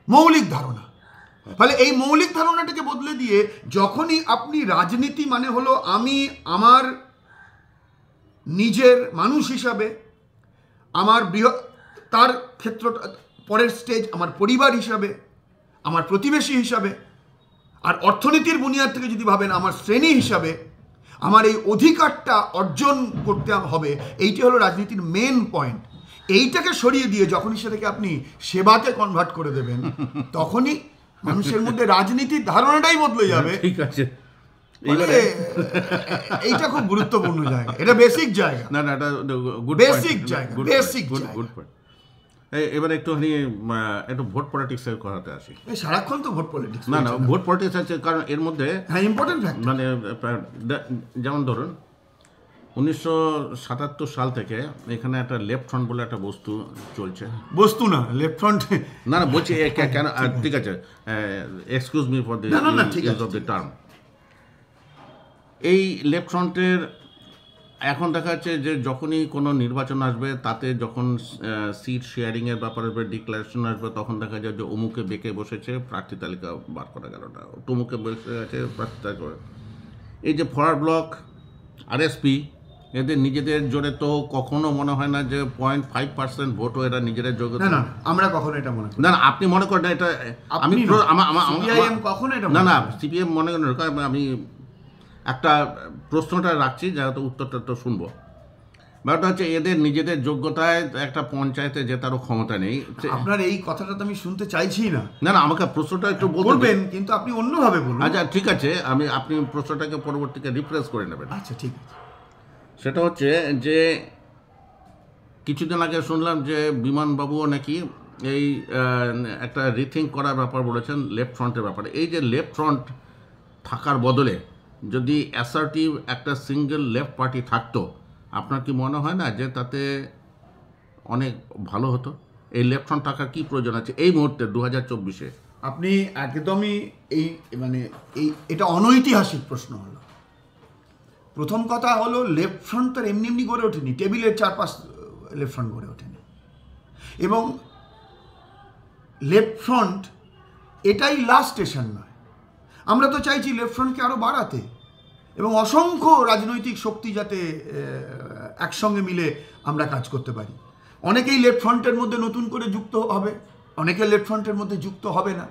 মৌলিক ধারণা। ফলে এই মৌলিক ধারণাটাকে বদলে দিয়ে যখনই আপনি রাজনীতি মানে হলো আমি আমার নিজের মানুষ হিসাবে, আমার তার ক্ষেত্রটা পরের স্টেজ আমার পরিবার হিসাবে, আমার প্রতিবেশী হিসাবে, আর অর্থনীতির বুনিয়াদ থেকে যদি ভাবেন আমার শ্রেণী হিসাবে, আমার এই অধিকারটা অর্জন করতে হবে, এইটি হলো রাজনীতির মেন পয়েন্ট। এইটাকে সরিয়ে দিয়ে যখনই সেটাকে আপনি সেবাতে কনভার্ট করে দেবেন, তখনই মানুষের মধ্যে রাজনীতির ধারণাটাই বদলে যাবে। ঠিক আছে, এইটা খুব গুরুত্বপূর্ণ জায়গা, এটা বেসিক জায়গা, না এটা বেসিক জায়গা, বেসিক গুড পয়েন্ট। এবারে একটুখানি একটু ভোট পলিটিক্সের কথাতে আসি। এই সারাক্ষণ তো ভোট পলিটিক্স। না ভোট পলিটিক্স আছে, কারণ এর মধ্যে হ্যাঁ ইম্পর্টেন্ট ফ্যাক্টর। মানে যেমন ধরুন 1977 সাল থেকে এখানে একটা লেফট ফ্রন্ট বলে একটা বস্তু চলছে। বস্তু না, লেফট ফ্রন্ট। না বলছি কেন, ঠিক আছে, excuse me for the use of the term. এই লেফট ফ্রন্টের এখন দেখা যাচ্ছে যে যখনই কোনো নির্বাচন আসবে, তাতে যখন সিট শেয়ারিংয়ের ব্যাপারে ডিক্লারেশন আসবে, তখন দেখা যায় যে অমুকে বেঁকে বসেছে, প্রার্থী তালিকা বার করা গেল না, তমুকে বসে আছে প্রার্থী তালিকা। এই যে ফরওয়ার্ড ব্লক, আরএসপি, এদের নিজেদের জোরে তো কখনো মনে হয় না যে 0.5% ভোটও এরা নিজেদের যোগ্যতা। না আমরা কখনো এটা মনে করি না আপনি মনে করেন এটা, আমি কখনো এটা না সিপিএম মনে করেন। আমি একটা প্রশ্নটা রাখছি, যেহেতু উত্তরটা তো শুনবো। ব্যাপারটা হচ্ছে এদের নিজেদের যোগ্যতায় একটা পঞ্চায়েতে জেতারও ক্ষমতা নেই। আপনার এই কথাটা তো আমি শুনতে চাইছি না। না আমাকে প্রশ্নটা একটু বলবেন, কিন্তু আপনি অন্যভাবে বলুন। আচ্ছা ঠিক আছে, আপনি প্রশ্নটাকে পরবর্তীতে রিফ্রেশ করে নেবেন। আচ্ছা ঠিক আছে। সেটা হচ্ছে যে কিছুদিন আগে শুনলাম যে বিমানবাবুও নাকি এই একটা রিথিঙ্ক করার ব্যাপার বলেছেন লেফট ফ্রন্টের ব্যাপারে। এই যে লেফট ফ্রন্ট থাকার বদলে যদি অ্যাসার্টিভ একটা সিঙ্গেল লেফট পার্টি থাকতো, আপনার কি মনে হয় না যে তাতে অনেক ভালো হতো? এই লেফট ফ্রন্ট থাকার কি প্রয়োজন আছে এই মুহূর্তে 2024-এ? আপনি একদমই এটা অনৈতিহাসিক প্রশ্ন হলো। প্রথম কথা হলো, লেফট ফ্রন্ট তো এমনি এমনি গড়ে ওঠেনি, টেবিলের চারপাশ লেফট ফ্রন্ট গড়ে ওঠেনি। এবং লেফট ফ্রন্ট এটাই লাস্ট স্টেশন নয়। আমরা তো চাইছি লেফট ফ্রন্টকে আরও বাড়াতে, এবং অসংখ্য রাজনৈতিক শক্তি যাতে একসঙ্গে মিলে আমরা কাজ করতে পারি। অনেকেই লেফট ফ্রন্টের মধ্যে নতুন করে যুক্ত হবে, অনেকে লেফট ফ্রন্টের মধ্যে যুক্ত হবে না।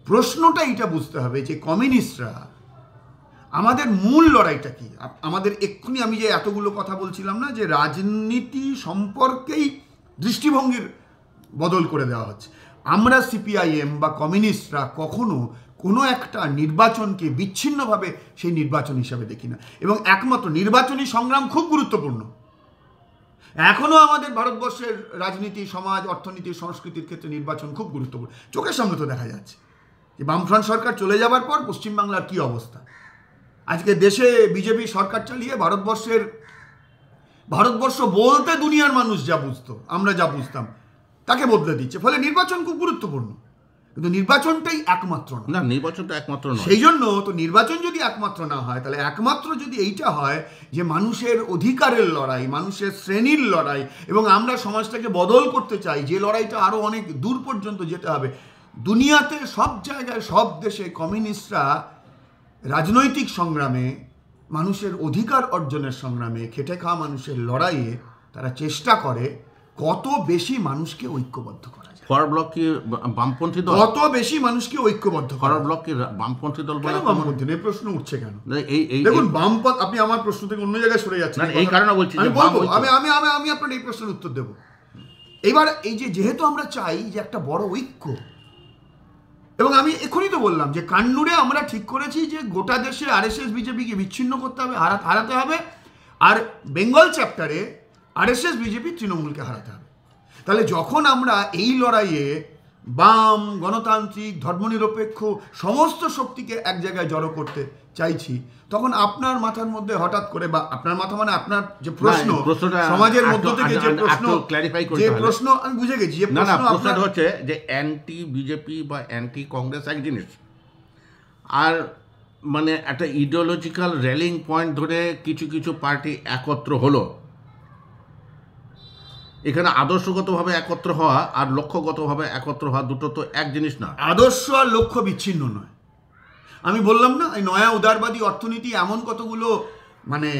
প্রশ্নটা এটা বুঝতে হবে যে কমিউনিস্টরা আমাদের মূল লড়াইটা কি। আমাদের এক্ষুনি আমি যে এতগুলো কথা বলছিলাম না, যে রাজনীতি সম্পর্কেই দৃষ্টিভঙ্গির বদল করে দেওয়া হচ্ছে। আমরা সিপিআইএম বা কমিউনিস্টরা কখনো কোনো একটা নির্বাচনকে বিচ্ছিন্নভাবে সেই নির্বাচন হিসাবে দেখি না, এবং একমাত্র নির্বাচনী সংগ্রাম খুব গুরুত্বপূর্ণ। এখনও আমাদের ভারতবর্ষের রাজনীতি, সমাজ, অর্থনীতি, সংস্কৃতির ক্ষেত্রে নির্বাচন খুব গুরুত্বপূর্ণ। চোখের সামনে তো দেখা যাচ্ছে যে বামফ্রন্ট সরকার চলে যাবার পর পশ্চিমবাংলার কী অবস্থা। আজকে দেশে বিজেপি সরকার চালিয়ে ভারতবর্ষ বলতে দুনিয়ার মানুষ যা বুঝতো, আমরা যা বুঝতাম, তাকে বদলে দিচ্ছে। ফলে নির্বাচন খুব গুরুত্বপূর্ণ, কিন্তু নির্বাচনটাই একমাত্র না, নির্বাচনটা একমাত্র নয়। সেই জন্য তো নির্বাচন যদি একমাত্র না হয়, তাহলে একমাত্র যদি এইটা হয় যে মানুষের অধিকারের লড়াই, মানুষের শ্রেণীর লড়াই, এবং আমরা সমাজটাকে বদল করতে চাই, যে লড়াইটা আরও অনেক দূর পর্যন্ত যেতে হবে। দুনিয়াতে সব জায়গায়, সব দেশে কমিউনিস্টরা রাজনৈতিক সংগ্রামে, মানুষের অধিকার অর্জনের সংগ্রামে, খেটে খাওয়া মানুষের লড়াইয়ে তারা চেষ্টা করে কত বেশি মানুষকে ঐক্যবদ্ধ করা যায়। ফরওয়ার্ড ব্লক কি বামপন্থী দল? কত বেশি মানুষকে ঐক্যবদ্ধ করা। ফরওয়ার্ড ব্লক কি বামপন্থী দল? কেন বামপন্থী? এই প্রশ্ন উঠছে কেন? এই দেখুন, বামপন্থী, আপনি আমার প্রশ্ন থেকে অন্য জায়গায় সরে যাচ্ছেন। এই কারণে বলছি, আমি বলবো, আমি আপনার এই প্রশ্নের উত্তর দেব। এবার এই যে যেহেতু আমরা চাই যে একটা বড় ঐক্য, এবং আমি এখনই তো বললাম যে কান্নুরে আমরা ঠিক করেছি যে গোটা দেশে আরএসএস বিজেপিকে বিচ্ছিন্ন করতে হবে, হারাতে হবে, আর বেঙ্গল চ্যাপ্টারে আরএসএস বিজেপি তৃণমূলকে হারাতে হবে। তাহলে যখন আমরা এই লড়াইয়ে বাম, গণতান্ত্রিক, ধর্মনিরপেক্ষ সমস্ত শক্তিকে এক জায়গায় জড়ো করতে চাইছি, তখন আপনার মাথার মধ্যে হঠাৎ করে, বা আপনার মাথা মানে আপনার যে প্রশ্ন, সমাজের মধ্য থেকে যে প্রশ্ন আমি বুঝে গেছি, যে প্রশ্নটা হচ্ছে যে অ্যান্টি বিজেপি বা অ্যান্টি কংগ্রেস এক জিনিস, আর মানে একটা ইডিওলজিক্যাল র্যালিং পয়েন্ট ধরে কিছু কিছু পার্টি একত্র হলো। এখানে আদর্শগতভাবে একত্র হওয়া আর লক্ষ্যগতভাবে একত্র হওয়া দুটো তো এক জিনিস না। আদর্শ আর লক্ষ্য বিচ্ছিন্ন নয়। আমি বললাম না, এই নয়া উদারবাদী অর্থনীতি এমন কতগুলো মানে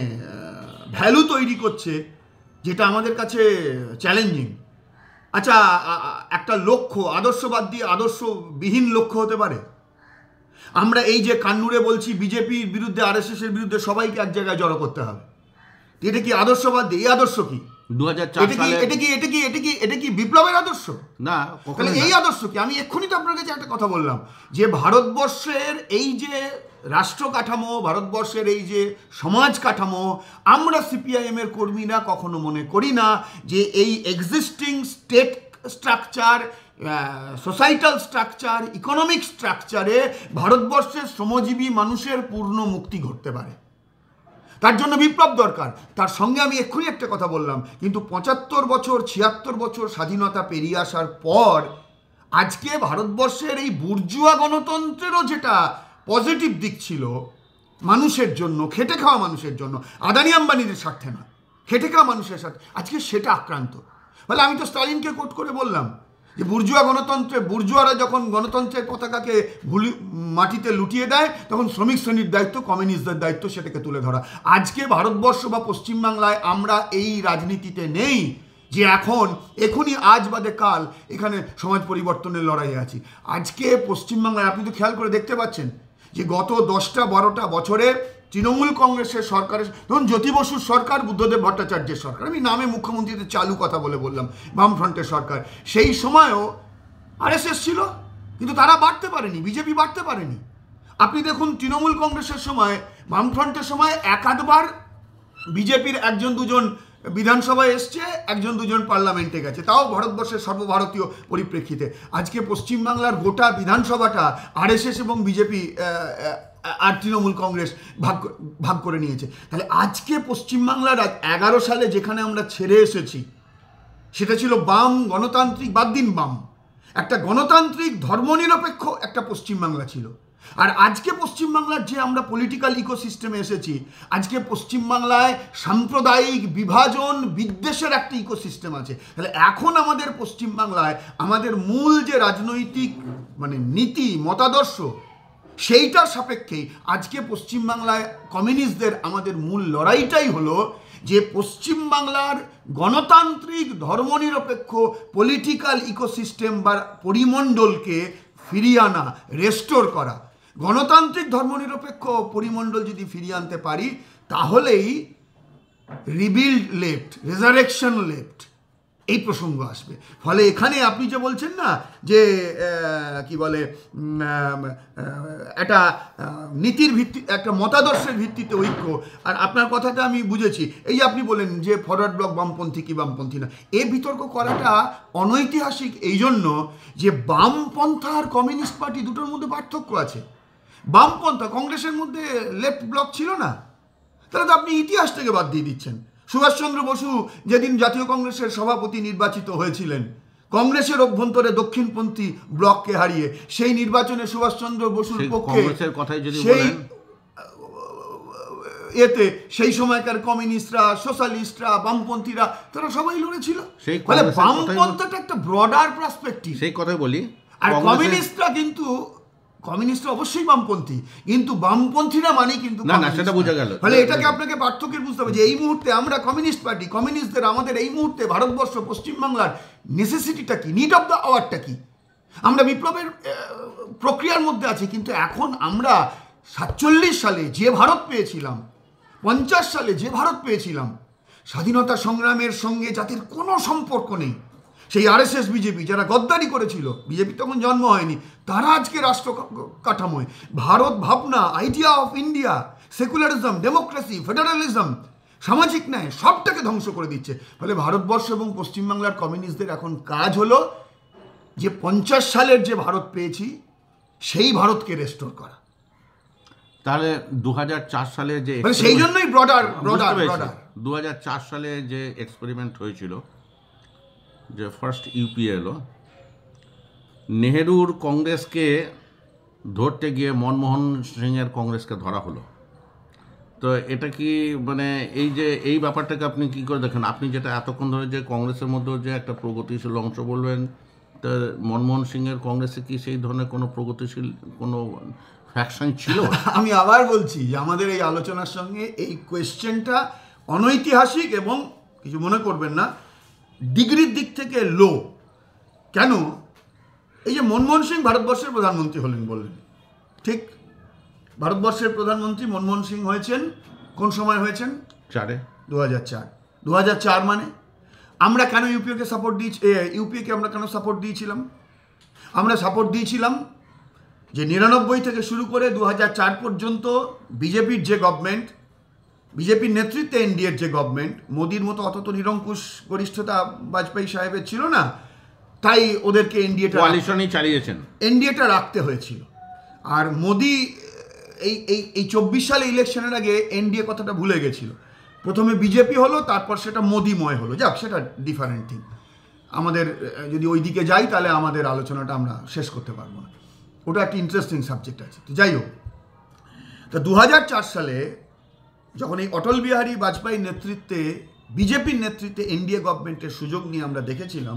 ভ্যালু তৈরি করছে যেটা আমাদের কাছে চ্যালেঞ্জিং। আচ্ছা, একটা লক্ষ্য আদর্শবাদ দিয়ে আদর্শবিহীন লক্ষ্য হতে পারে? আমরা এই যে কান্নুরে বলছি বিজেপির বিরুদ্ধে, আরএসএস এর বিরুদ্ধে সবাইকে এক জায়গায় জড়ো করতে হবে, এটা কি আদর্শবাদ? এই আদর্শ কি 2004 সালে এটা কি বিপ্লবের আদর্শ? না, তাহলে এই আদর্শ কি? আমি এক্ষুনি তো আপনার কাছে একটা কথা বললাম যে ভারতবর্ষের এই যে রাষ্ট্র কাঠামো, ভারতবর্ষের এই যে সমাজ কাঠামো, আমরা সিপিআইএম এর কর্মীরা কখনো মনে করি না যে এই existing state structure, societal structure, economic স্ট্রাকচারে ভারতবর্ষের শ্রমজীবী মানুষের পূর্ণ মুক্তি ঘটতে পারে। তার জন্য বিপ্লব দরকার। তার সঙ্গে আমি এক্ষুনি একটা কথা বললাম, কিন্তু 75 বছর 76 বছর স্বাধীনতা পেরিয়ে আসার পর আজকে ভারতবর্ষের এই বুর্জুয়া গণতন্ত্রেরও যেটা পজিটিভ দিক ছিল মানুষের জন্য, খেটে খাওয়া মানুষের জন্য, আদানি আম্বানিদের স্বার্থে না, খেটে খাওয়া মানুষের স্বার্থে, আজকে সেটা আক্রান্ত। ফলে আমি তো স্টালিনকে কোট করে বললাম যে বুর্জুয়া গণতন্ত্রে, বুর্জুয়ারা যখন গণতন্ত্রের পতাকাকে মাটিতে লুটিয়ে দেয়, তখন শ্রমিক শ্রেণীর দায়িত্ব, কমিউনিস্টদের দায়িত্ব সেটাকে তুলে ধরা। আজকে ভারতবর্ষ বা পশ্চিমবাংলায় আমরা এই রাজনীতিতে নেই যে এখনই আজ বাদে কাল এখানে সমাজ পরিবর্তনের লড়াইয়ে আছি। আজকে পশ্চিমবাংলায় আপনি তো খেয়াল করে দেখতে পাচ্ছেন যে গত 10-12 বছরে তৃণমূল কংগ্রেসের সরকারের, ধরুন জ্যোতি বসুর সরকার, বুদ্ধদেব ভট্টাচার্যের সরকার, আমি নামে মুখ্যমন্ত্রীদের চালু কথা বললাম, বামফ্রন্টের সরকার, সেই সময়ও আরএসএস ছিল, কিন্তু তারা বাড়তে পারেনি, বিজেপি বাড়তে পারেনি। আপনি দেখুন তৃণমূল কংগ্রেসের সময়, বামফ্রন্টের সময় একাধবার বিজেপির 1-2 বিধানসভায় এসছে, 1-2 পার্লামেন্টে গেছে, তাও ভারতবর্ষের সর্বভারতীয় পরিপ্রেক্ষিতে। আজকে পশ্চিমবাংলার গোটা বিধানসভাটা আরএসএস এবং বিজেপি আর তৃণমূল কংগ্রেস ভাগ করে নিয়েছে। তাহলে আজকে পশ্চিমবাংলার 11 সালে যেখানে আমরা ছেড়ে এসেছি, সেটা ছিল বাম গণতান্ত্রিক, বাদ দিন বাম, একটা গণতান্ত্রিক ধর্মনিরপেক্ষ একটা পশ্চিমবাংলা ছিল। আর আজকে পশ্চিমবাংলার যে আমরা পলিটিক্যাল ইকোসিস্টেমে এসেছি, আজকে পশ্চিমবাংলায় সাম্প্রদায়িক বিভাজন বিদ্বেষের একটা ইকোসিস্টেম আছে। তাহলে এখন আমাদের পশ্চিমবাংলায় আমাদের মূল যে রাজনৈতিক নীতি, মতাদর্শ, সেইটার সাপেক্ষেই আজকে পশ্চিমবাংলায় কমিউনিস্টদের আমাদের মূল লড়াইটাই হলো যে পশ্চিমবাংলার গণতান্ত্রিক ধর্মনিরপেক্ষ পলিটিক্যাল ইকোসিস্টেম বা পরিমণ্ডলকে ফিরিয়ে আনা, রেস্টোর করা। গণতান্ত্রিক ধর্মনিরপেক্ষ পরিমণ্ডল যদি ফিরিয়ে আনতে পারি, তাহলেই রিবিল্ড লেফট, রেজারেকশন লেফট, এই প্রসঙ্গ আসবে। ফলে এখানে আপনি যে বলছেন না যে কি বলে একটা নীতির ভিত্তি, একটা মতাদর্শের ভিত্তিতে ঐক্য, আর আপনার কথাটা আমি বুঝেছি। এই যে আপনি বলেন যে ফরওয়ার্ড ব্লক বামপন্থী কি বামপন্থী না, এ বিতর্ক করাটা অনৈতিহাসিক এই জন্য যে বামপন্থা আর কমিউনিস্ট পার্টি দুটোর মধ্যে পার্থক্য আছে। বামপন্থা, কংগ্রেসের মধ্যে লেফট ব্লক ছিল না, তাহলে তো আপনি ইতিহাস থেকে বাদ দিয়ে দিচ্ছেন। সুভাষচন্দ্র বসু যেদিন জাতীয় কংগ্রেসের সভাপতি নির্বাচিত হয়েছিলেন, কংগ্রেসের অভ্যন্তরে দক্ষিণপন্থী ব্লককে হারিয়ে, সেই নির্বাচনে সুভাষচন্দ্র বসুর পক্ষে সেই সময়কার কমিউনিস্টরা, সোশ্যালিস্টরা, বামপন্থীরা, তারা সবাই লড়েছিল। ফলে বামপন্থাটা একটা ব্রডার পার্সপেক্টিভ, সেই কথাই বলি। আর কমিউনিস্টরা অবশ্যই বামপন্থী, কিন্তু বামপন্থীরা মানে কিন্তু না, সেটা বোঝা গেল। ফলে এটাকে আপনাকে পার্থক্যের বুঝতে হবে যে এই মুহূর্তে আমরা কমিউনিস্ট পার্টি, কমিউনিস্টদের আমাদের এই মুহূর্তে ভারতবর্ষ, পশ্চিমবাংলার নেসেসিটিটা কি, নিড অফ দ্য আওয়ারটা কি। আমরা বিপ্লবের প্রক্রিয়ার মধ্যে আছি, কিন্তু এখন আমরা 47 সালে যে ভারত পেয়েছিলাম, 50 সালে যে ভারত পেয়েছিলাম, স্বাধীনতা সংগ্রামের সঙ্গে জাতির কোনো সম্পর্ক নেই। সেই আরএসএস বিজেপি যারা গদ্দারি করেছিল, বিজেপি তখন জন্ম হয়নি, তারা আজকে রাষ্ট্র কাঠামোয় ভারত ভাবনা, idea of India, secularism, democracy, federalism, সামাজিক ন্যায়, সবটাকে ধ্বংস করে দিচ্ছে। ফলে ভারতবর্ষ এবং পশ্চিমবাংলার কমিউনিস্টদের এখন কাজ হলো যে 50 সালের যে ভারত পেয়েছি সেই ভারতকে রেস্টোর করা। তাহলে 2004 সালে যে, সেই জন্যই ব্রডার 2004 সালে যে এক্সপেরিমেন্ট হয়েছিল, যে ফার্স্ট ইউপিএ এলো, নেহেরুর কংগ্রেসকে ধরতে গিয়ে মনমোহন সিংয়ের কংগ্রেসকে ধরা হলো। তো এটা কি এই ব্যাপারটাকে আপনি কি করে দেখেন? আপনি যেটা এতক্ষণ ধরে যে কংগ্রেসের মধ্যে যে একটা প্রগতিশীল অংশ বলবেন, তা মনমোহন সিংয়ের কংগ্রেসে কি সেই ধরনের কোনো প্রগতিশীল কোনো ফ্যাকশন ছিল? আমি আবার বলছি যে আমাদের এই আলোচনার সঙ্গে এই কোয়েশ্চেনটা অনৈতিহাসিক এবং কিছু মনে করবেন না, ডিগ্রির দিক থেকে লো। কেন? এই যে মনমোহন সিং ভারতবর্ষের প্রধানমন্ত্রী হলেন বললেন, ঠিক, ভারতবর্ষের প্রধানমন্ত্রী মনমোহন সিং হয়েছেন কোন সময় হয়েছেন? 2004। 2004 মানে আমরা কেন ইউপিএকে সাপোর্ট দিয়েছি? ইউপিএকে আমরা কেন সাপোর্ট দিয়েছিলাম? আমরা সাপোর্ট দিয়েছিলাম যে 99 থেকে শুরু করে 2004 পর্যন্ত বিজেপির যে গভর্নমেন্ট, বিজেপির নেতৃত্বে এনডিএর যে গভর্নমেন্ট, মোদির মতো অত তো নিরঙ্কুশ গরিষ্ঠতা বাজপেয়ী সাহেবের ছিল না, তাই ওদেরকে কোয়ালিশনই চালিয়েছেন, এনডিএটা রাখতে হয়েছিল। আর মোদি এই 24 সালে ইলেকশনের আগে এনডিএ কথাটা ভুলে গেছিল। প্রথমে বিজেপি হলো, তারপর সেটা মোদিময় হলো। যাক, সেটা ডিফারেন্ট থিং। আমাদের যদি ওই দিকে যাই তাহলে আমাদের আলোচনাটা আমরা শেষ করতে পারবো না, ওটা একটা ইন্টারেস্টিং সাবজেক্ট আছে। তো যাই হোক, তো 2004 সালে যখন এই অটল বিহারী বাজপেয়ীর নেতৃত্বে, বিজেপির নেতৃত্বে এনডিএ গভর্নমেন্টের সুযোগ নিয়ে আমরা দেখেছিলাম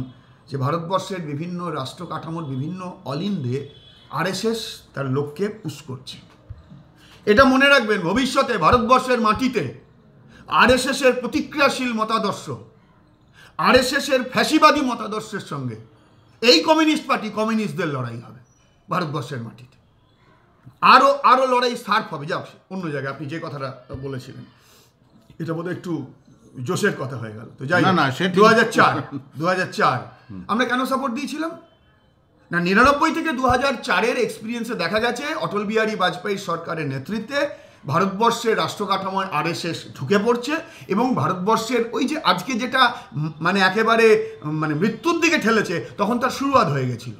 যে ভারতবর্ষের বিভিন্ন রাষ্ট্র কাঠামোর বিভিন্ন অলিন্দে আরএসএস তার লোককে পুশ করছে। এটা মনে রাখবেন, ভবিষ্যতে ভারতবর্ষের মাটিতে আরএসএসের প্রতিক্রিয়াশীল মতাদর্শ, আরএসএসের ফ্যাসিবাদী মতাদর্শের সঙ্গে এই কমিউনিস্ট পার্টি, কমিউনিস্টদের লড়াই হবে ভারতবর্ষের মাটিতে। আরও লড়াই সার্ফ হবে। যাক, অন্য জায়গায় আপনি যে কথাটা বলেছিলেন এটা বোধহয় একটু জোশের কথা হয়ে গেল। তো যাই হোক, 2004 আমরা কেন সাপোর্ট দিয়েছিলাম না, 99 থেকে 2004-এর এক্সপিরিয়েন্সে দেখা গেছে অটল বিহারী বাজপেয়ীর সরকারের নেতৃত্বে ভারতবর্ষের রাষ্ট্র কাঠামোয় আরএসএস ঢুকে পড়ছে এবং ভারতবর্ষের ওই যে আজকে যেটা মানে একেবারে মানে মৃত্যুর দিকে ঠেলেছে, তখন তার শুরুয়াত হয়ে গেছিল।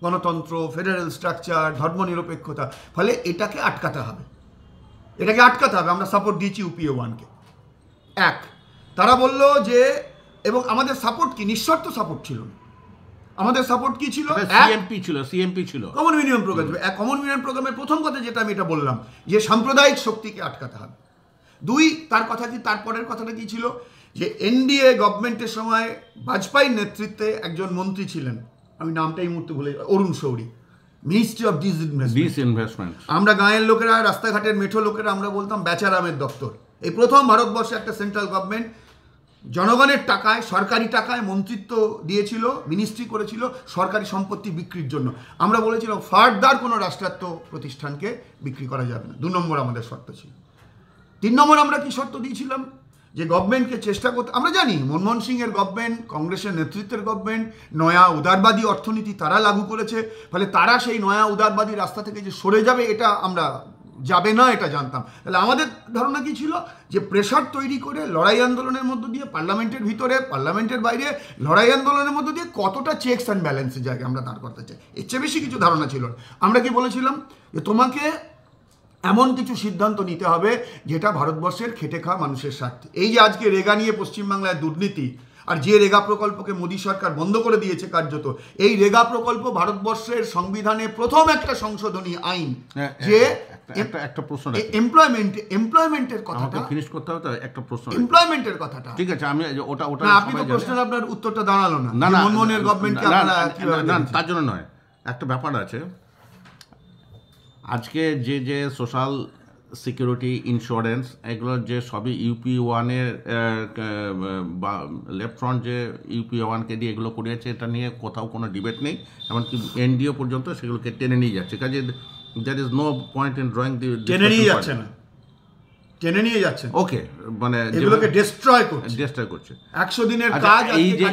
গণতন্ত্র, ফেডারেল স্ট্রাকচার, ধর্মনিরপেক্ষতা, ফলে এটাকে আটকাতে হবে, আমরা সাপোর্ট দিয়েছি ইউপিএ 1-কে। তারা বলল যে, এবং আমাদের সাপোর্ট কি নিঃশর্ত সাপোর্ট ছিল না, আমাদের সাপোর্ট কি ছিল, সিএমপি ছিল common minimum programme. Common minimum প্রোগ্রামের প্রথম কথা যেটা আমি এটা বললাম যে সাম্প্রদায়িক শক্তিকে আটকাতে হবে। 2, তার কথা কি, তারপরের কথাটা কি ছিল যে এনডিএ গভর্নমেন্টের সময় বাজপেয়ীর নেতৃত্বে একজন মন্ত্রী ছিলেন, আমি নামটা এই মুহূর্তে ভুলে, অরুণ শৌরি, মিনিস্ট্রি অফ ডিসইনভেস্টমেন্ট। আমরা গাঁয়ের লোকেরা, রাস্তাঘাটের মেঠো লোকেরা আমরা বলতাম বেচারামের দপ্তর। এই প্রথম ভারতবর্ষে একটা সেন্ট্রাল গভর্নমেন্ট জনগণের টাকায়, সরকারি টাকায় মন্ত্রিত্ব দিয়েছিল, মিনিস্ট্রি করেছিল সরকারি সম্পত্তি বিক্রির জন্য। আমরা বলেছিলাম ফার্দার কোনো রাষ্ট্রায়ত্ত প্রতিষ্ঠানকে বিক্রি করা যাবে না। 2 নম্বর আমাদের শর্ত ছিল। 3 নম্বর আমরা কি শর্ত দিয়েছিলাম যে গভর্নমেন্টকে চেষ্টা করতে, আমরা জানি মনমোহন সিংয়ের গভর্নমেন্ট, কংগ্রেসের নেতৃত্বের গভর্নমেন্ট নয়া উদারবাদী অর্থনীতি তারা লাগু করেছে, ফলে তারা সেই নয়া উদারবাদী রাস্তা থেকে যে সরে যাবে এটা আমরা যাবে না এটা জানতাম। তাহলে আমাদের ধারণা কি ছিল যে প্রেশার তৈরি করে লড়াই আন্দোলনের মধ্য দিয়ে, পার্লামেন্টের ভিতরে পার্লামেন্টের বাইরে লড়াই আন্দোলনের মধ্য দিয়ে কতটা চেকস অ্যান্ড ব্যালেন্সের জায়গায় আমরা দাঁড় করতে চাই, এর চেয়ে বেশি কিছু ধারণা ছিল না। আমরা কি বলেছিলাম যে তোমাকে এমন কিছু সিদ্ধান্ত নিতে হবে যেটা ভারতবর্ষের খেটে খাওয়া মানুষের স্বার্থে। এই যে আজকে রেগা নিয়ে পশ্চিমবাংলায় দুর্নীতি, আর যে রেগা প্রকল্পকে মোদী সরকার বন্ধ করে দিয়েছে কার্যত, এই রেগা প্রকল্প ভারতবর্ষের সংবিধানে প্রথম একটা সংশোধনী আইন, যে একটা প্রশ্ন, এমপ্লয়মেন্টের কথাটা ফিনিশ করতে হবে। তো একটা প্রশ্ন, এমপ্লয়মেন্টের কথাটা, ঠিক আছে, আমি ওটা আপনি তো প্রশ্নের আপনার উত্তরটা দাঁড়ালো না। মনমোহনের গভর্নমেন্টকে আপনারা কিভাবে, তার জন্য নয়, একটা ব্যাপার আছে। আজকে যে সোশ্যাল সিকিউরিটি, ইন্স্যুরেন্স, এগুলো যে সবই ইউপি 1-এর বা লেফট ফ্রন্ট যে ইউপি 1-কে দিয়ে এগুলো করিয়েছে, এটা নিয়ে কোথাও কোনো ডিবেট নেই। এমনকি এনডিও পর্যন্ত সেগুলোকে টেনে নিয়ে যাচ্ছে। কাজে there is no point in drawing the টেনে নিয়ে যাচ্ছে ওকে, মানে এগুলোকে ডিস্ট্রয় করছে 100 দিনের কাজ। এই যে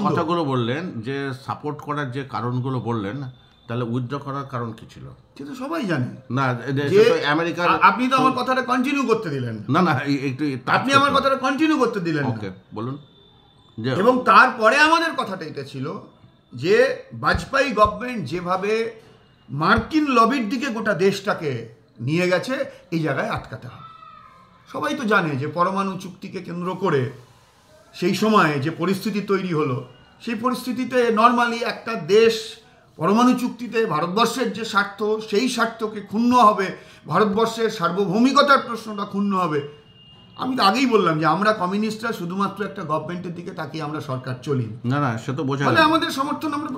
কথাগুলো বললেন, যে সাপোর্ট করার যে কারণগুলো বললেন, তাহলে উইথড্র করার কারণ কি ছিল? সেটা সবাই জানে না, আমেরিকার, আপনি তো আমার কথাটা কন্টিনিউ করতে দিলেন না। একটু আপনি আমার কথাটা কন্টিনিউ করতে দিলেন। ওকে, বলুন। এবং তারপরে আমাদের কথাটা এটা ছিল যে বাজপেয়ী গভর্নমেন্ট যেভাবে মার্কিন লবির দিকে গোটা দেশটাকে নিয়ে গেছে, এই জায়গায় আটকাতে হবে। সবাই তো জানে যে পরমাণু চুক্তিকে কেন্দ্র করে সেই সময় যে পরিস্থিতি তৈরি হলো, সেই পরিস্থিতিতে নর্মালি একটা দেশ পরমাণু চুক্তিতে ভারতবর্ষের যে স্বার্থ, সেই স্বার্থকে ক্ষুণ্ণ হবে, ভারতবর্ষের সার্বভৌমিকতার প্রশ্নটা ক্ষুণ্ণ হবে। আমি তো আগেই বললাম যে আমরা কমিউনিস্টরা শুধুমাত্র একটা গভর্নমেন্টের দিকে তাকিয়ে আমরা সরকার চলি না, সে তো বোঝা, আমাদের সমর্থন আমরা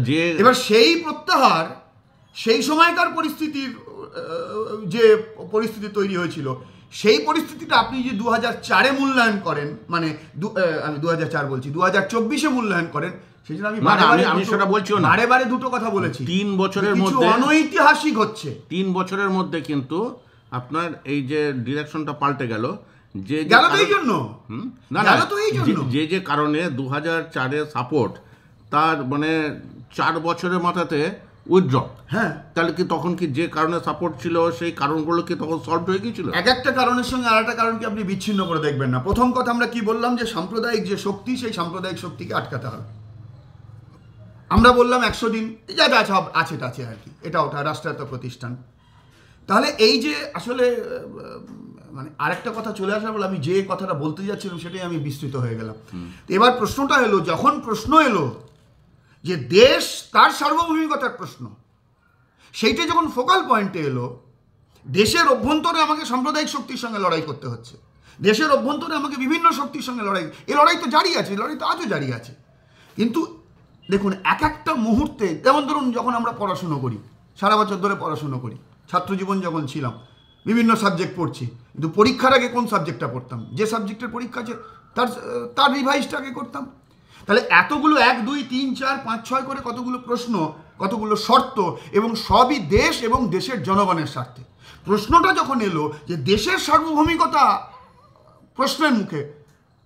যে এবার সেই প্রত্যাহার, সেই সময়কার পরিস্থিতির যে পরিস্থিতি তৈরি হয়েছিল, সেই পরিস্থিতিটা আপনি যে 2004-এ মূল্যায়ন করেন, মানে আমি 2004 বলছি, 2024-এ মূল্যায়ন করেন, সেই জন্য আমি সেটা বলছি না, বারে দুটো কথা বলেছি। 3 বছরের মধ্যে অনৈতিহাসিক হচ্ছে। 3 বছরের মধ্যে কিন্তু আপনার এই যে ডিরেকশনটা পাল্টে গেল, যে কারণে 2004-এর সাপোর্ট, তার মানে 4 বছরের মাথাতে উইথড্র। হ্যাঁ, তাহলে কি তখন কি যে কারণে সাপোর্ট ছিল সেই কারণগুলো কি তখন সলভ হয়ে গিয়েছিল? একটা কারণের সঙ্গে আর একটা কারণকে আপনি বিচ্ছিন্ন করে দেখবেন না। প্রথম কথা আমরা কি বললাম, যে সাম্প্রদায়িক যে শক্তি, সেই সাম্প্রদায়িক শক্তিকে আটকাতে হবে। আমরা বললাম 100 দিন, যা যা সব আছে টাছে আর কি, এটা ওটা রাষ্ট্রায়ত্ত প্রতিষ্ঠান। তাহলে এই যে আসলে মানে আরেকটা কথা চলে আসার বলে আমি যে কথাটা বলতে যাচ্ছিলাম সেটাই আমি বিস্তৃত হয়ে গেলাম। এবার প্রশ্নটা এলো, যখন প্রশ্ন এলো যে দেশ তার সার্বভৌমিকতার প্রশ্ন, সেইটা যখন ফোকাল পয়েন্টে এলো, দেশের অভ্যন্তরে আমাকে সাম্প্রদায়িক শক্তির সঙ্গে লড়াই করতে হচ্ছে, দেশের অভ্যন্তরে আমাকে বিভিন্ন শক্তির সঙ্গে লড়াই, এই লড়াই তো জারি আছে, লড়াই তো আজও জারি আছে। কিন্তু দেখুন এক একটা মুহূর্তে, যেমন ধরুন যখন আমরা পড়াশুনো করি, সারা বছর ধরে পড়াশুনো করি, ছাত্রজীবন যখন ছিলাম বিভিন্ন সাবজেক্ট পড়ছি, কিন্তু পরীক্ষার আগে কোন সাবজেক্টটা পড়তাম? যে সাবজেক্টের পরীক্ষা আছে তার রিভাইজটা আগে করতাম। তাহলে এতগুলো 1, 2, 3, 4, 5, 6 করে কতগুলো প্রশ্ন, কতগুলো শর্ত, এবং সবই দেশ এবং দেশের জনগণের স্বার্থে। প্রশ্নটা যখন এলো যে দেশের সার্বভৌমিকতা প্রশ্নের মুখে,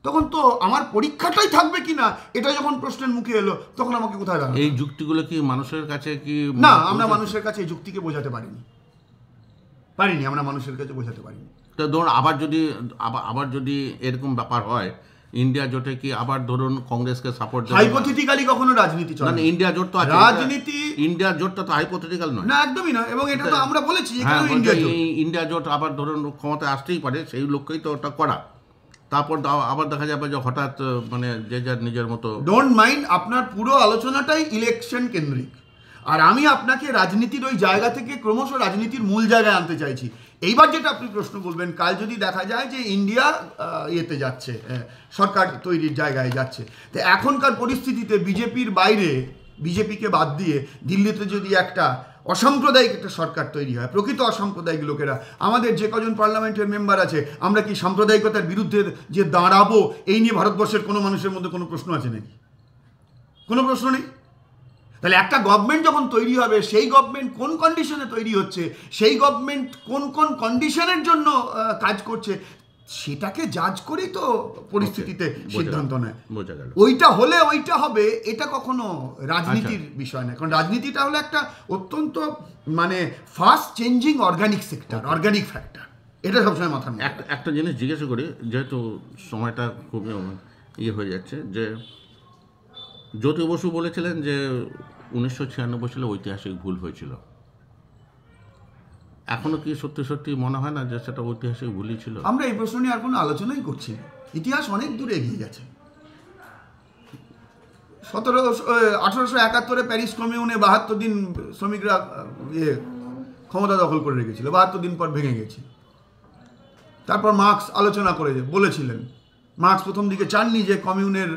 তখন তো আমার পরীক্ষাটাই থাকবে কিনা এটা যখন প্রশ্নের মুখে এলো, তখন আমাকে কোথায় দাঁড়ানো? এই যুক্তিগুলো কি মানুষের কাছে কি না, আমরা মানুষের কাছে এই যুক্তিকে বোঝাতে পারিনি, আমরা মানুষের কাছে বোঝাতে পারিনি। তো ধরুন আবার যদি এরকম ব্যাপার হয়, ইন্ডিয়া জোটে কি আবার ধরুন কংগ্রেসকে সাপোর্ট দেবে? হাইপোথেটিক্যালি কখনো রাজনীতি চলে না। ইন্ডিয়া জোট তো আছে, রাজনীতি ইন্ডিয়া জোটটা তো হাইপোথেটিক্যাল নয়। না, একদমই না, এবং এটা তো আমরা বলেছি হ্যাঁ, এখানে ইন্ডিয়া জোট আবার ধরুন ক্ষমতায় আসতেই পারে, সেই লক্ষ্যেই তো ওটা করা। তারপর আবার দেখা যাবে যে হঠাৎ মানে যে যার নিজের মতো। ডোন্ট মাইন্ড, আপনার পুরো আলোচনাটাই ইলেকশন কেন্দ্রিক, আর আমি আপনাকে রাজনীতির ওই জায়গা থেকে ক্রমশ রাজনীতির মূল জায়গায় আনতে চাইছি। এইবার যেটা আপনি প্রশ্ন করবেন, কাল যদি দেখা যায় যে ইন্ডিয়া ইয়েতে যাচ্ছে, সরকার তৈরির জায়গায় যাচ্ছে, তো এখনকার পরিস্থিতিতে বিজেপির বাইরে, বিজেপিকে বাদ দিয়ে দিল্লিতে যদি একটা অসাম্প্রদায়িক একটা সরকার তৈরি হয়, প্রকৃত অসাম্প্রদায়িক লোকেরা, আমাদের যে কজন পার্লামেন্টের মেম্বার আছে, আমরা কি সাম্প্রদায়িকতার বিরুদ্ধে যে দাঁড়াবো, এই নিয়ে ভারতবর্ষের কোনো মানুষের মধ্যে কোনো প্রশ্ন আছে নাকি? কোনো প্রশ্ন নেই। তাহলে একটা গভর্নমেন্ট যখন তৈরি হবে, সেই গভর্নমেন্ট কোন কন্ডিশনে তৈরি হচ্ছে, সেই গভর্নমেন্ট কোন কোন কন্ডিশনের জন্য কাজ করছে, সেটাকে জাজ করেই তো পরিস্থিতিতে সিদ্ধান্ত নেয়। ওইটা হলে ওইটা হবে, এটা কখনো রাজনীতির বিষয় না। কারণ রাজনীতিটা হলো একটা অত্যন্ত মানে fast changing organic sector, organic factor, এটা সবসময় মাথার মধ্যে। একটা জিনিস জিজ্ঞাসা করি, যেহেতু সময়টা খুবই ইয়ে হয়ে যাচ্ছে, যে জ্যোতি বসু বলেছিলেন যে 1996 সালে ঐতিহাসিক ভুল হয়েছিল। এখনো কি সত্যি সত্যি মনে হয় না যে সেটা ঐতিহাসিক ভুলই ছিল? আমরা এই প্রশ্ন নিয়ে আর কোনো আলোচনাই করছি না, ইতিহাস অনেক দূরে এগিয়ে গেছে। 1871 প্যারিস কমিউনে 72 দিন শ্রমিকরা ক্ষমতা দখল করে রেখেছিল, 72 দিন পর ভেঙে গেছে। তারপর মার্কস আলোচনা করে বলেছিলেন, মার্কস প্রথম দিকে চাননি যে কমিউনের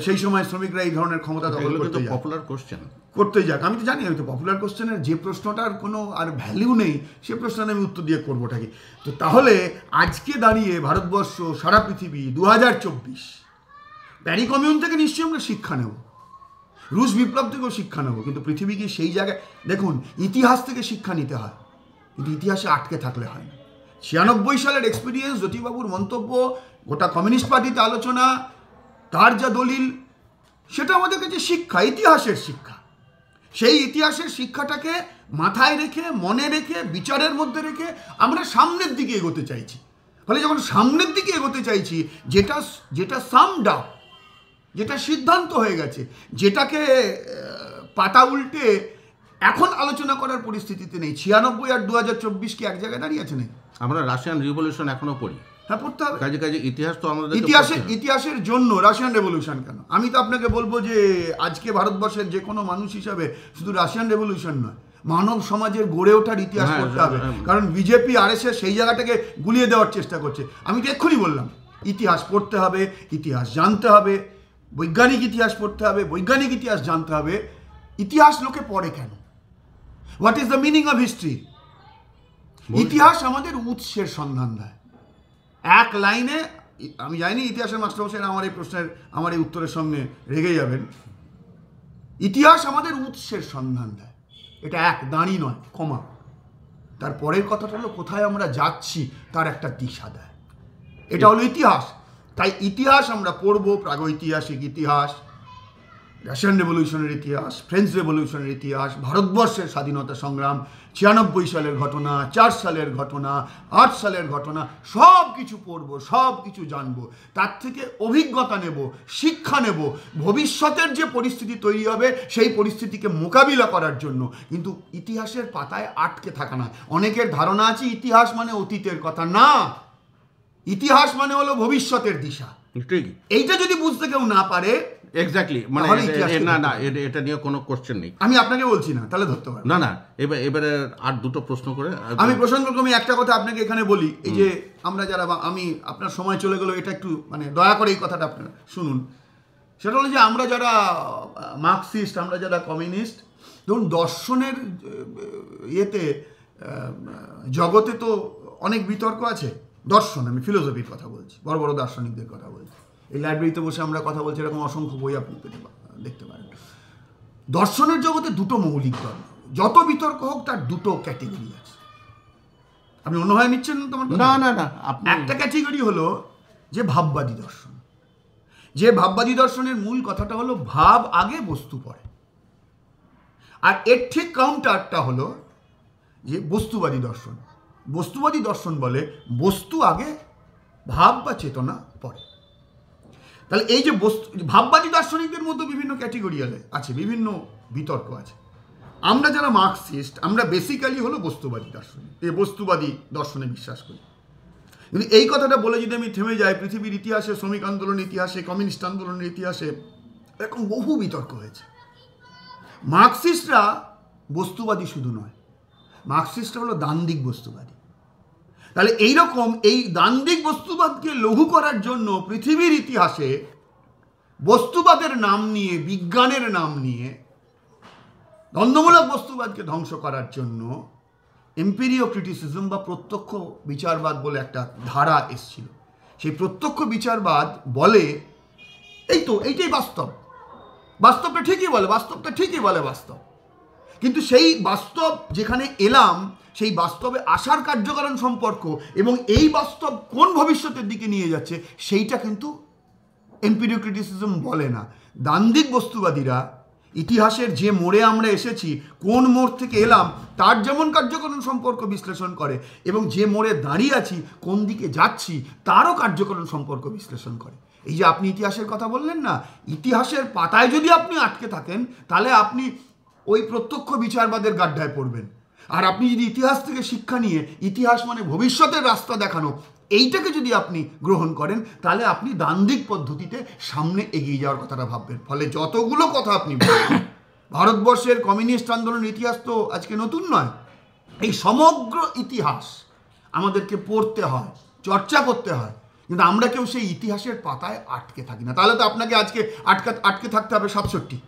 সেই সময় শ্রমিকরা এই ধরনের ক্ষমতা দখল করতে যাক, পপুলার কোশ্চেন করতে যাক। আমি তো জানি, আমি তো পপুলার কোশ্চেনের যে প্রশ্নটার কোনো আর ভ্যালিউ নেই, সে প্রশ্নে আমি উত্তর দিয়ে করবোটা কি? তো তাহলে আজকে দাঁড়িয়ে ভারতবর্ষ, সারা পৃথিবী 2024, প্যারি কমিউন থেকে নিশ্চয়ই আমরা শিক্ষা নেব, রুশ বিপ্লব থেকেও শিক্ষা নেব, কিন্তু পৃথিবী কি সেই জায়গায়? দেখুন, ইতিহাস থেকে শিক্ষা নিতে হয়, কিন্তু ইতিহাসে আটকে থাকলে হয় না। 96 সালের এক্সপিরিয়েন্স, জ্যোতিবাবুর মন্তব্য, গোটা কমিউনিস্ট পার্টিতে আলোচনা, তার যা দলিল, সেটা আমাদের কাছে শিক্ষা, ইতিহাসের শিক্ষা। সেই ইতিহাসের শিক্ষাটাকে মাথায় রেখে, মনে রেখে, বিচারের মধ্যে রেখে আমরা সামনের দিকে এগোতে চাইছি। ফলে যখন সামনের দিকে এগোতে চাইছি, যেটা সামড আপ, যেটা সিদ্ধান্ত হয়ে গেছে, যেটাকে পাতা উল্টে এখন আলোচনা করার পরিস্থিতিতে নেই। 96 আর 2024 কি এক জায়গায় দাঁড়িয়ে আছে নাকি? আমরা রাশিয়ান রিভলিউশন এখনো পড়ি। হ্যাঁ, পড়তে হবে। কাজে ইতিহাস তো আমাদের ইতিহাসের জন্য রাশিয়ান রেভলিউশন কেন? আমি তো আপনাকে বলবো যে আজকে ভারতবর্ষের যে কোনো মানুষ হিসাবে শুধু রাশিয়ান রেভলিউশন নয়, মানব সমাজের গড়ে ওঠার ইতিহাস পড়তে হবে। কারণ বিজেপি আরএসএস সেই জায়গাটাকে গুলিয়ে দেওয়ার চেষ্টা করছে। আমি তো এক্ষুনি বললাম, ইতিহাস পড়তে হবে, ইতিহাস জানতে হবে, বৈজ্ঞানিক ইতিহাস পড়তে হবে, বৈজ্ঞানিক ইতিহাস জানতে হবে। ইতিহাস লোকে পড়ে কেন? What is the meaning of history? ইতিহাস আমাদের উৎসের সন্ধান দেয়। এক লাইনে, আমি জানি ইতিহাসের মাস্টারমশাই আমার এই প্রশ্নের, আমার এই উত্তরের সঙ্গে রেগে যাবেন। ইতিহাস আমাদের উৎসের সন্ধান দেয়, এটা এক দাঁড়ি নয়, কমা। তার পরের কথাটা হলো কোথায় আমরা যাচ্ছি তার একটা দিশা দেয়, এটা হলো ইতিহাস। তাই ইতিহাস আমরা পড়বো, প্রাগৈতিহাসিক ইতিহাস, রাশিয়ান রেভলিউশনের ইতিহাস, ফ্রেঞ্চ রেভলিউশনের ইতিহাস, ভারতবর্ষের স্বাধীনতা সংগ্রাম, 96 সালের ঘটনা, 4 সালের ঘটনা, 8 সালের ঘটনা, সব কিছু পড়বো, সব কিছু জানবো, তার থেকে অভিজ্ঞতা নেব, শিক্ষা নেব, ভবিষ্যতের যে পরিস্থিতি তৈরি হবে সেই পরিস্থিতিকে মোকাবিলা করার জন্য। কিন্তু ইতিহাসের পাতায় আটকে থাকা না। অনেকের ধারণা আছে ইতিহাস মানে অতীতের কথা, না, ইতিহাস মানে হলো ভবিষ্যতের দিশা। ঠিক, এইটা যদি বুঝতে কেউ না পারে, এক্স্যাক্টলি, মানে তাহলে ইতিহাসকে না না, ধরতে হবে। এটা নিয়ে কোনো কোশ্চেন নেই। আমি আপনাকে বলছি না, তাহলে ধরতে পারবো না না, এবারে আর দুটো প্রশ্ন করে আমি প্রসঙ্গক্রমে একটা কথা আপনাকে এখানে বলি। এই যে আমরা যারা, আমি আপনার সময় চলে গেল, এটা একটু মানে দয়া করে এই কথাটা আপনারা শুনুন। সেটা হলো যে আমরা যারা মার্কসিস্ট, আমরা যারা কমিউনিস্ট, ধরুন দর্শনের ইয়েতে জগতে তো অনেক বিতর্ক আছে। দর্শন, আমি ফিলোসফির কথা বলছি, বড় বড় দার্শনিকদের কথা বলছি। এই লাইব্রেরিতে বসে আমরা কথা বলছি, এরকম অসংখ্য বই আপনি দেখতে পারেন। দর্শনের জগতে দুটো মৌলিক ধর্ম, যত বিতর্ক হোক তার দুটো ক্যাটেগরি আছে। আপনি অন্যভাবে নিচ্ছেন তোমার? না না না, একটা ক্যাটেগরি হলো যে ভাববাদী দর্শন। যে ভাববাদী দর্শনের মূল কথাটা হলো ভাব আগে, বস্তু পরে। আর এর ঠিক কাউন্টারটা হলো যে বস্তুবাদী দর্শন। বস্তুবাদী দর্শন বলে বস্তু আগে, ভাব বা চেতনা পরে। তাহলে এই যে ভাববাদী দার্শনিকদের মধ্যে বিভিন্ন ক্যাটেগরি আছে, বিভিন্ন বিতর্ক আছে। আমরা যারা মার্কসিস্ট, আমরা বেসিক্যালি হলো বস্তুবাদী দার্শনিক, এই বস্তুবাদী দর্শনে বিশ্বাস করি। কিন্তু এই কথাটা বলে যদি আমি থেমে যাই, পৃথিবীর ইতিহাসে, শ্রমিক আন্দোলনের ইতিহাসে, কমিউনিস্ট আন্দোলনের ইতিহাসে এরকম বহু বিতর্ক হয়েছে। মার্কসিস্টরা বস্তুবাদী শুধু নয়, মার্কসিস্টরা হলো দান্দিক বস্তুবাদী। তাহলে এইরকম এই দান্দিক বস্তুবাদকে লঘু করার জন্য পৃথিবীর ইতিহাসে বস্তুবাদের নাম নিয়ে, বিজ্ঞানের নাম নিয়ে দ্বন্দ্বমূলক বস্তুবাদকে ধ্বংস করার জন্য এম্পিরিও ক্রিটিসিজম বা প্রত্যক্ষ বিচারবাদ বলে একটা ধারা এসেছিল। সেই প্রত্যক্ষ বিচারবাদ বলে এই তো, এইটাই বাস্তব, বাস্তবটা ঠিকই বলে, বাস্তবটা ঠিকই বলে বাস্তব। কিন্তু সেই বাস্তব যেখানে এলাম, সেই বাস্তবে আসার কার্যকারণ সম্পর্ক এবং এই বাস্তব কোন ভবিষ্যতের দিকে নিয়ে যাচ্ছে, সেইটা কিন্তু এম্পিরিও ক্রিটিসিজম বলে না। দান্দিক বস্তুবাদীরা ইতিহাসের যে মোড়ে আমরা এসেছি, কোন মোড় থেকে এলাম, তার যেমন কার্যকারণ সম্পর্ক বিশ্লেষণ করে, এবং যে মোড়ে দাঁড়িয়ে আছি, কোন দিকে যাচ্ছি, তারও কার্যকারণ সম্পর্ক বিশ্লেষণ করে। এই যে আপনি ইতিহাসের কথা বললেন না, ইতিহাসের পাতায় যদি আপনি আটকে থাকেন, তাহলে আপনি ওই প্রত্যক্ষ বিচারবাদের গাড্ডায় পড়বেন। আর আপনি যদি ইতিহাস থেকে শিক্ষা নিয়ে, ইতিহাস মানে ভবিষ্যতের রাস্তা দেখানো, এইটাকে যদি আপনি গ্রহণ করেন, তাহলে আপনি দান্দিক পদ্ধতিতে সামনে এগিয়ে যাওয়ার কথাটা ভাববেন। ফলে যতগুলো কথা আপনি বলবেন, ভারতবর্ষের কমিউনিস্ট আন্দোলনের ইতিহাস তো আজকে নতুন নয়। এই সমগ্র ইতিহাস আমাদেরকে পড়তে হয়, চর্চা করতে হয়, কিন্তু আমরা কেউ সেই ইতিহাসের পাতায় আটকে থাকি না। তাহলে তো আপনাকে আজকে আটকে থাকতে হবে 67,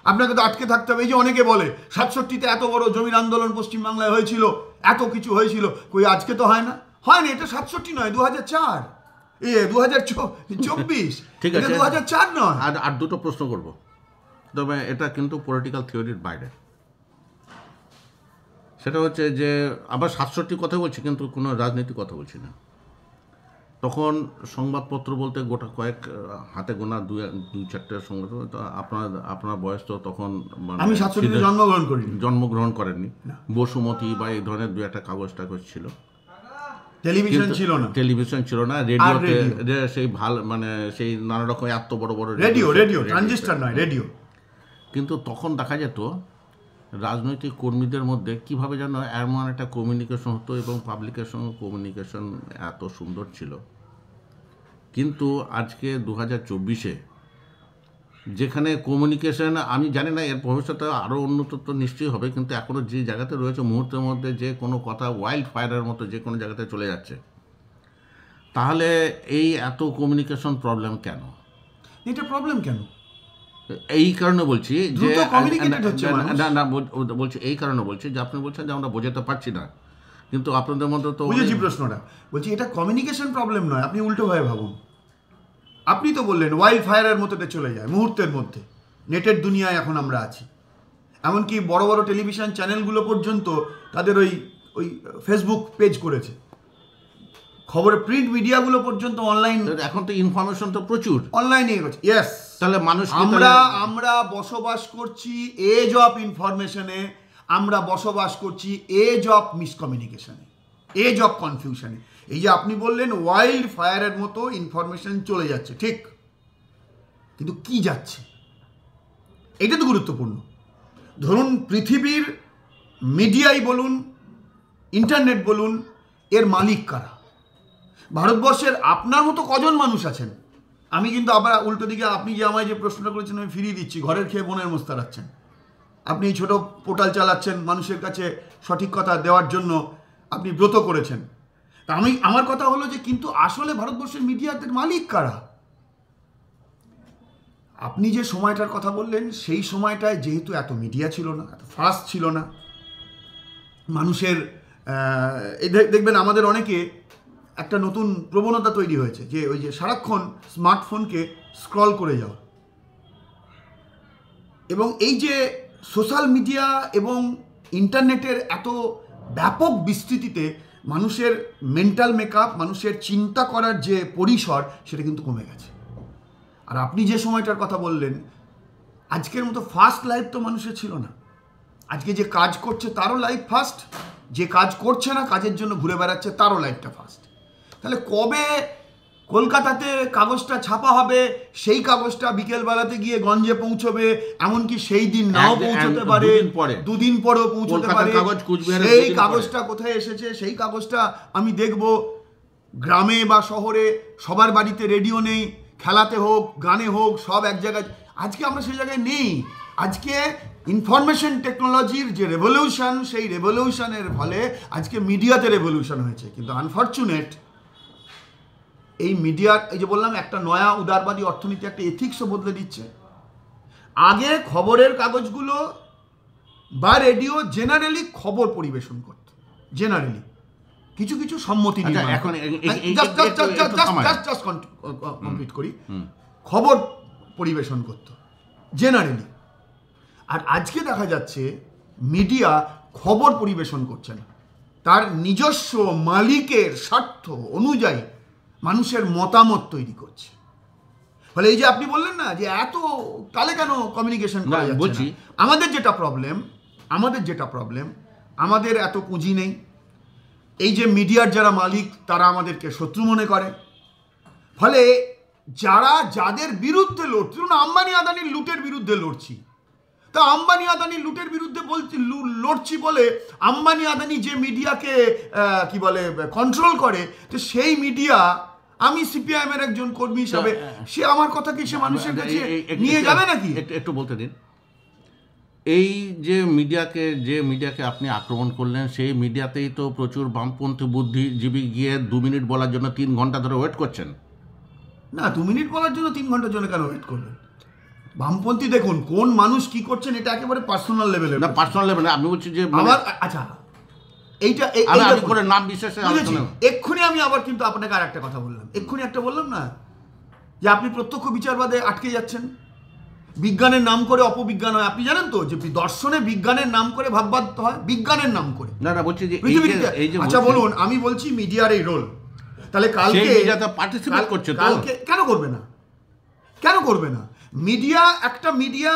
আপনাকে তো আটকে থাকতে হবে। এই যে অনেকে বলে 67-তে এত বড় জমির আন্দোলন পশ্চিমবাংলায় হয়েছিল, এত কিছু হয়েছিল, কই আজকে তো হয় না। হয়নি, এটা 67 নয়, 2004, 2024, ঠিক আছে, 2004 নয়। আর দুটো প্রশ্ন করব, তবে এটা কিন্তু পলিটিক্যাল থিওরির বাইরে। সেটা হচ্ছে যে আবার 67 কথা বলছি, কিন্তু কোনো রাজনীতির কথা বলছি না। তখন সংবাদপত্র বলতে গোটা কয়েক হাতে গোনা দুই চারটে সংবাদ। আপনার বয়স তো তখন আমি 67-তে জন্মগ্রহণ করেননি। বসুমতী বা এই ধরনের দু একটা কাগজ টাগজ ছিল, টেলিভিশন ছিল না, রেডিওতে সেই মানে সেই নানা রকম এত বড় বড় রেডিও ট্রানজিস্টর নয়, রেডিও। কিন্তু তখন দেখা যেত রাজনৈতিক কর্মীদের মধ্যে কিভাবে যেন এমন একটা কমিউনিকেশন হতো, এবং পাবলিকের সঙ্গে কমিউনিকেশন এত সুন্দর ছিল। কিন্তু আজকে 2024-এ যেখানে কমিউনিকেশন, আমি জানি না এর ভবিষ্যতে আরও উন্নত তো নিশ্চয়ই হবে, কিন্তু এখনও যে জায়গাতে রয়েছে, মুহূর্তের মধ্যে যে কোনো কথা ওয়াইল্ড ফায়ারের মতো যে কোনো জায়গাতে চলে যাচ্ছে, তাহলে এই এত কমিউনিকেশন প্রবলেম কেন? এটা প্রবলেম কেন? এই কারণে বলছি যে না, বলছি এই কারণে বলছি যে আপনি বলছেন যে আমরা বোঝাতে পারছি না, কিন্তু আপনাদের মধ্যে তো বুঝেছি প্রশ্নটা। বলছি এটা কমিউনিকেশন প্রবলেম নয়, আপনি উল্টোভাবে ভাবুন। আপনি তো বললেন ওয়াইল্ড ফায়ারের মতো চলে যায় মুহূর্তের মধ্যে। নেটের দুনিয়ায় এখন আমরা আছি, এমনকি বড় বড় টেলিভিশন চ্যানেলগুলো পর্যন্ত তাদের ওই ফেসবুক পেজ করেছে, খবরের প্রিন্ট মিডিয়াগুলো পর্যন্ত অনলাইন, এখন তো ইনফরমেশন তো প্রচুর অনলাইনে এগোচ্ছে। ইয়েস, তাহলে মানুষ আমরা বসবাস করছি এজ অফ ইনফরমেশনে, আমরা বসবাস করছি এজ অফ মিসকমিউনিকেশনে, এজ অফ কনফিউশনে। এই যে আপনি বললেন ওয়াইল্ড ফায়ারের মতো ইনফরমেশন চলে যাচ্ছে, ঠিক, কিন্তু কি যাচ্ছে এটা তো গুরুত্বপূর্ণ। ধরুন পৃথিবীর মিডিয়াই বলুন, ইন্টারনেট বলুন, এর মালিক কারা? ভারতবর্ষের আপনার মতো কজন মানুষ আছেন? আমি কিন্তু আবার উল্টো দিকে, আপনি যে আমায় যে প্রশ্নটা করেছেন আমি ফিরিয়ে দিচ্ছি, ঘরের খেয়ে বোনের মোস্তা রাখছেন। আপনি ছোট পোর্টাল চালাচ্ছেন মানুষের কাছে সঠিক কথা দেওয়ার জন্য, আপনি ব্রত করেছেন। তা আমার কথা হলো যে কিন্তু আসলে ভারতবর্ষের মিডিয়াদের মালিক কারা? আপনি যে সময়টার কথা বললেন সেই সময়টায় যেহেতু এত মিডিয়া ছিল না, এত ফাস্ট ছিল না, মানুষের দেখবেন আমাদের অনেকে একটা নতুন প্রবণতা তৈরি হয়েছে যে ওই যে সারাক্ষণ স্মার্টফোনকে স্ক্রল করে যাওয়া। এবং এই যে সোশ্যাল মিডিয়া এবং ইন্টারনেটের এত ব্যাপক বিস্তৃতিতে মানুষের মেন্টাল মেকআপ, মানুষের চিন্তা করার যে পরিসর, সেটা কিন্তু কমে গেছে। আর আপনি যে সময়টার কথা বললেন, আজকের মতো ফাস্ট লাইফ তো মানুষের ছিল না। আজকে যে কাজ করছে তারও লাইফ ফাস্ট, যে কাজ করছে না, কাজের জন্য ঘুরে বেড়াচ্ছে, তারও লাইফটা ফাস্ট। তাহলে কবে কলকাতাতে কাগজটা ছাপা হবে, সেই কাগজটা বিকেলবেলাতে গিয়ে গঞ্জে পৌঁছবে, এমনকি সেই দিন নাও পৌঁছতে পারে, দুদিন পরেও পৌঁছতে পারে। সেই কাগজটা কোথায় এসেছে, সেই কাগজটা আমি দেখব গ্রামে বা শহরে সবার বাড়িতে রেডিও নেই, খেলাতে হোক, গানে হোক, সব এক জায়গায়। আজকে আমরা সেই জায়গায় নেই। আজকে ইনফরমেশন টেকনোলজির যে রেভলিউশন, সেই রেভলিউশনের ফলে আজকে মিডিয়াতে রেভলিউশন হয়েছে। কিন্তু আনফর্চুনেট এই মিডিয়ার, এই যে বললাম একটা নয়া উদারবাদী অর্থনীতি একটা এথিক্সও বদলে দিচ্ছে। আগে খবরের কাগজগুলো বা রেডিও জেনারেলি খবর পরিবেশন করত, জেনারেলি কিছু কিছু সম্মতি নিয়ে, এখন কমপ্লিট করি, খবর পরিবেশন করত জেনারেলি। আর আজকে দেখা যাচ্ছে মিডিয়া খবর পরিবেশন করছে না, তার নিজস্ব মালিকের স্বার্থ অনুযায়ী মানুষের মতামত তৈরি করছে। ফলে এই যে আপনি বললেন না যে এত তাহলে কেন কমিউনিকেশন করা যাচ্ছে না, আমাদের যেটা প্রবলেম, আমাদের এত পুঁজি নেই। এই যে মিডিয়ার যারা মালিক তারা আমাদেরকে শত্রু মনে করে। ফলে যাদের বিরুদ্ধে লড়ছি, আম্বানি আদানির লুটের বিরুদ্ধে লড়ছি, তা আম্বানি আদানি লুটের বিরুদ্ধে লড়ছি বলে আম্বানি আদানি যে মিডিয়াকে কি বলে কন্ট্রোল করে, তো সেই মিডিয়া, আমি সিপিআইএম এর একজন কর্মী হিসাবে, সে আমার কথা কি সে মানুষের কাছে নিয়ে যাবে নাকি? একটু বলতে দিন। এই যে মিডিয়াকে আপনি আক্রমণ করলেন, সেই মিডিয়াতেই তো প্রচুর বামপন্থী বুদ্ধিজীবী গিয়ে 2 মিনিট বলার জন্য 3 ঘন্টা ধরে ওয়েট করছেন। না, 2 মিনিট বলার জন্য 3 ঘন্টার জন্য কেন ওয়েট করবেন? বামপন্থী দেখুন কোন মানুষ কি করছেন, এটা একেবারে পার্সোনাল লেভেলে। না, পার্সোনাল লেভেলে আমি বলছি যে আমার, আচ্ছা এইটা করে নাম বিশেষে এক্ষুনি আমি আবার কিন্তু আপনাকে আর একটা কথা বললাম, এক্ষুনি একটা বললাম না যে আপনি প্রত্যক্ষ বিচারবাদে আটকে যাচ্ছেন। বিজ্ঞানের নাম করে অপবিজ্ঞান হয়। আপনি জানেন তো যে দর্শনে বিজ্ঞানের নাম করে ভাববাদ হয়, বিজ্ঞানের নাম করে। না বলছি যে আচ্ছা বলুন, আমি বলছি মিডিয়ার এই রোল, তাহলে কালকে পার্টিসিপেট করছে, কালকে কেন করবে না? একটা মিডিয়া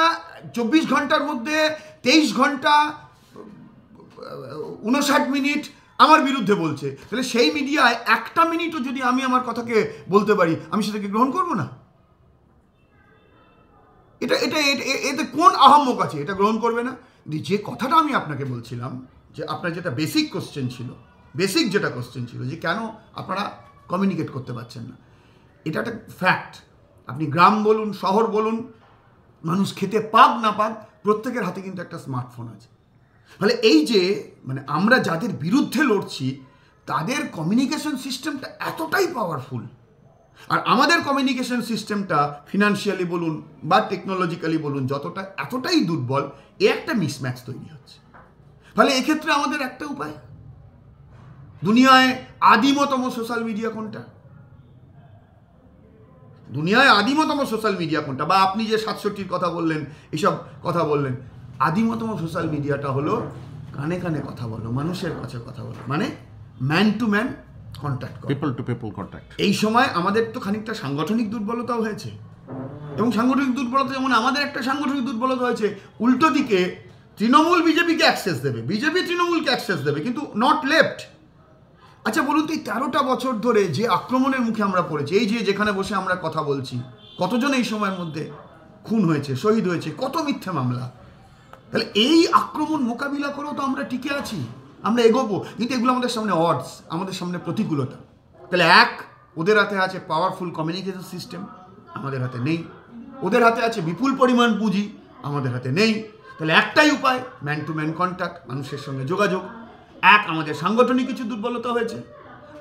24 ঘন্টার মধ্যে 23 ঘন্টা 59 মিনিট আমার বিরুদ্ধে বলছে, তাহলে সেই মিডিয়ায় একটা মিনিটও যদি আমি আমার কথাকে বলতে পারি, আমি সেটাকে গ্রহণ করব না? এতে কোন আহাম্মক আছে এটা গ্রহণ করবে না? যে কথাটা আমি আপনাকে বলছিলাম, যে আপনার যেটা বেসিক কোশ্চেন ছিল যে কেন আপনারা কমিউনিকেট করতে পারছেন না, এটা একটা ফ্যাক্ট। আপনি গ্রাম বলুন, শহর বলুন, মানুষ খেতে পাক না পাক, প্রত্যেকের হাতে কিন্তু একটা স্মার্টফোন আছে। ফলে এই যে আমরা যাদের বিরুদ্ধে লড়ছি, তাদের কমিউনিকেশন সিস্টেমটা এতটাই পাওয়ারফুল, আর আমাদের কমিউনিকেশন সিস্টেমটা ফিনান্সিয়ালি বলুন বা টেকনোলজিক্যালি বলুন এতটাই দুর্বল, একটা মিসম্যাচ তৈরি হচ্ছে। ফলে এক্ষেত্রে আমাদের একটা উপায়, দুনিয়ায় আদিমতম সোশ্যাল মিডিয়া কোনটা? বা আপনি যে 67-র কথা বললেন, এসব কথা বললেন, আদিমতম সোশ্যাল মিডিয়াটা হলো কানে কানে কথা বলো, মানুষের কাছে কথা বলো, মানে ম্যান টু ম্যান কন্ট্যাক্ট করে। People to people contact. এই সময় আমাদের তো খানিকটা সাংগঠনিক দুর্বলতাও হয়েছে, এবং সাংগঠনিক দুর্বলতা যেমন আমাদের একটা সাংগঠনিক দুর্বলতা হয়েছে, উল্টো দিকে তৃণমূল বিজেপিকে অ্যাক্সেস দেবে, বিজেপি তৃণমূলকে অ্যাক্সেস দেবে, কিন্তু নট লেফট। আচ্ছা বলুন তো, এই 13টা বছর ধরে যে আক্রমণের মুখে আমরা পড়েছি, এই যে যেখানে বসে আমরা কথা বলছি, কতজন এই সময়ের মধ্যে খুন হয়েছে, শহীদ হয়েছে, কত মিথ্যে মামলা, তাহলে এই আক্রমণ মোকাবিলা করেও তো আমরা টিকে আছি, আমরা এগোবো। কিন্তু এগুলো আমাদের সামনে অডস, আমাদের সামনে প্রতিকূলতা। তাহলে ওদের হাতে আছে পাওয়ারফুল কমিউনিকেশন সিস্টেম, আমাদের হাতে নেই। ওদের হাতে আছে বিপুল পরিমাণ পুঁজি, আমাদের হাতে নেই। তাহলে একটাই উপায়, ম্যান টু ম্যান কন্ট্যাক্ট, মানুষের সঙ্গে যোগাযোগ। আমাদের সাংগঠনিক কিছু দুর্বলতা হয়েছে,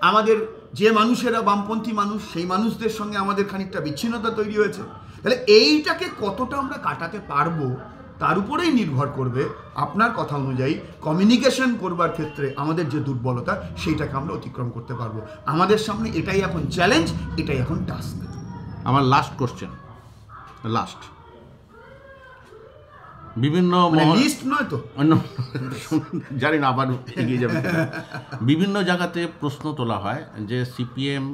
আমাদের যে মানুষেরা বামপন্থী মানুষ, সেই মানুষদের সঙ্গে আমাদের খানিকটা বিচ্ছিন্নতা তৈরি হয়েছে। তাহলে এইটাকে কতটা আমরা কাটাতে পারবো তার উপরেই নির্ভর করবে আপনার কথা অনুযায়ী কমিউনিকেশন করবার ক্ষেত্রে আমাদের যে দুর্বলতা, সেইটাকে আমরা অতিক্রম করতে পারবো। আমাদের সামনে এটাই এখন চ্যালেঞ্জ, এটাই এখন টাস্ক। আমার লাস্ট কোশ্চেন, লাস্ট, বিভিন্ন লিস্ট নয় তো, জানি না আবার এগিয়ে যাবে। বিভিন্ন জায়গাতে প্রশ্ন তোলা হয় যে সিপিএম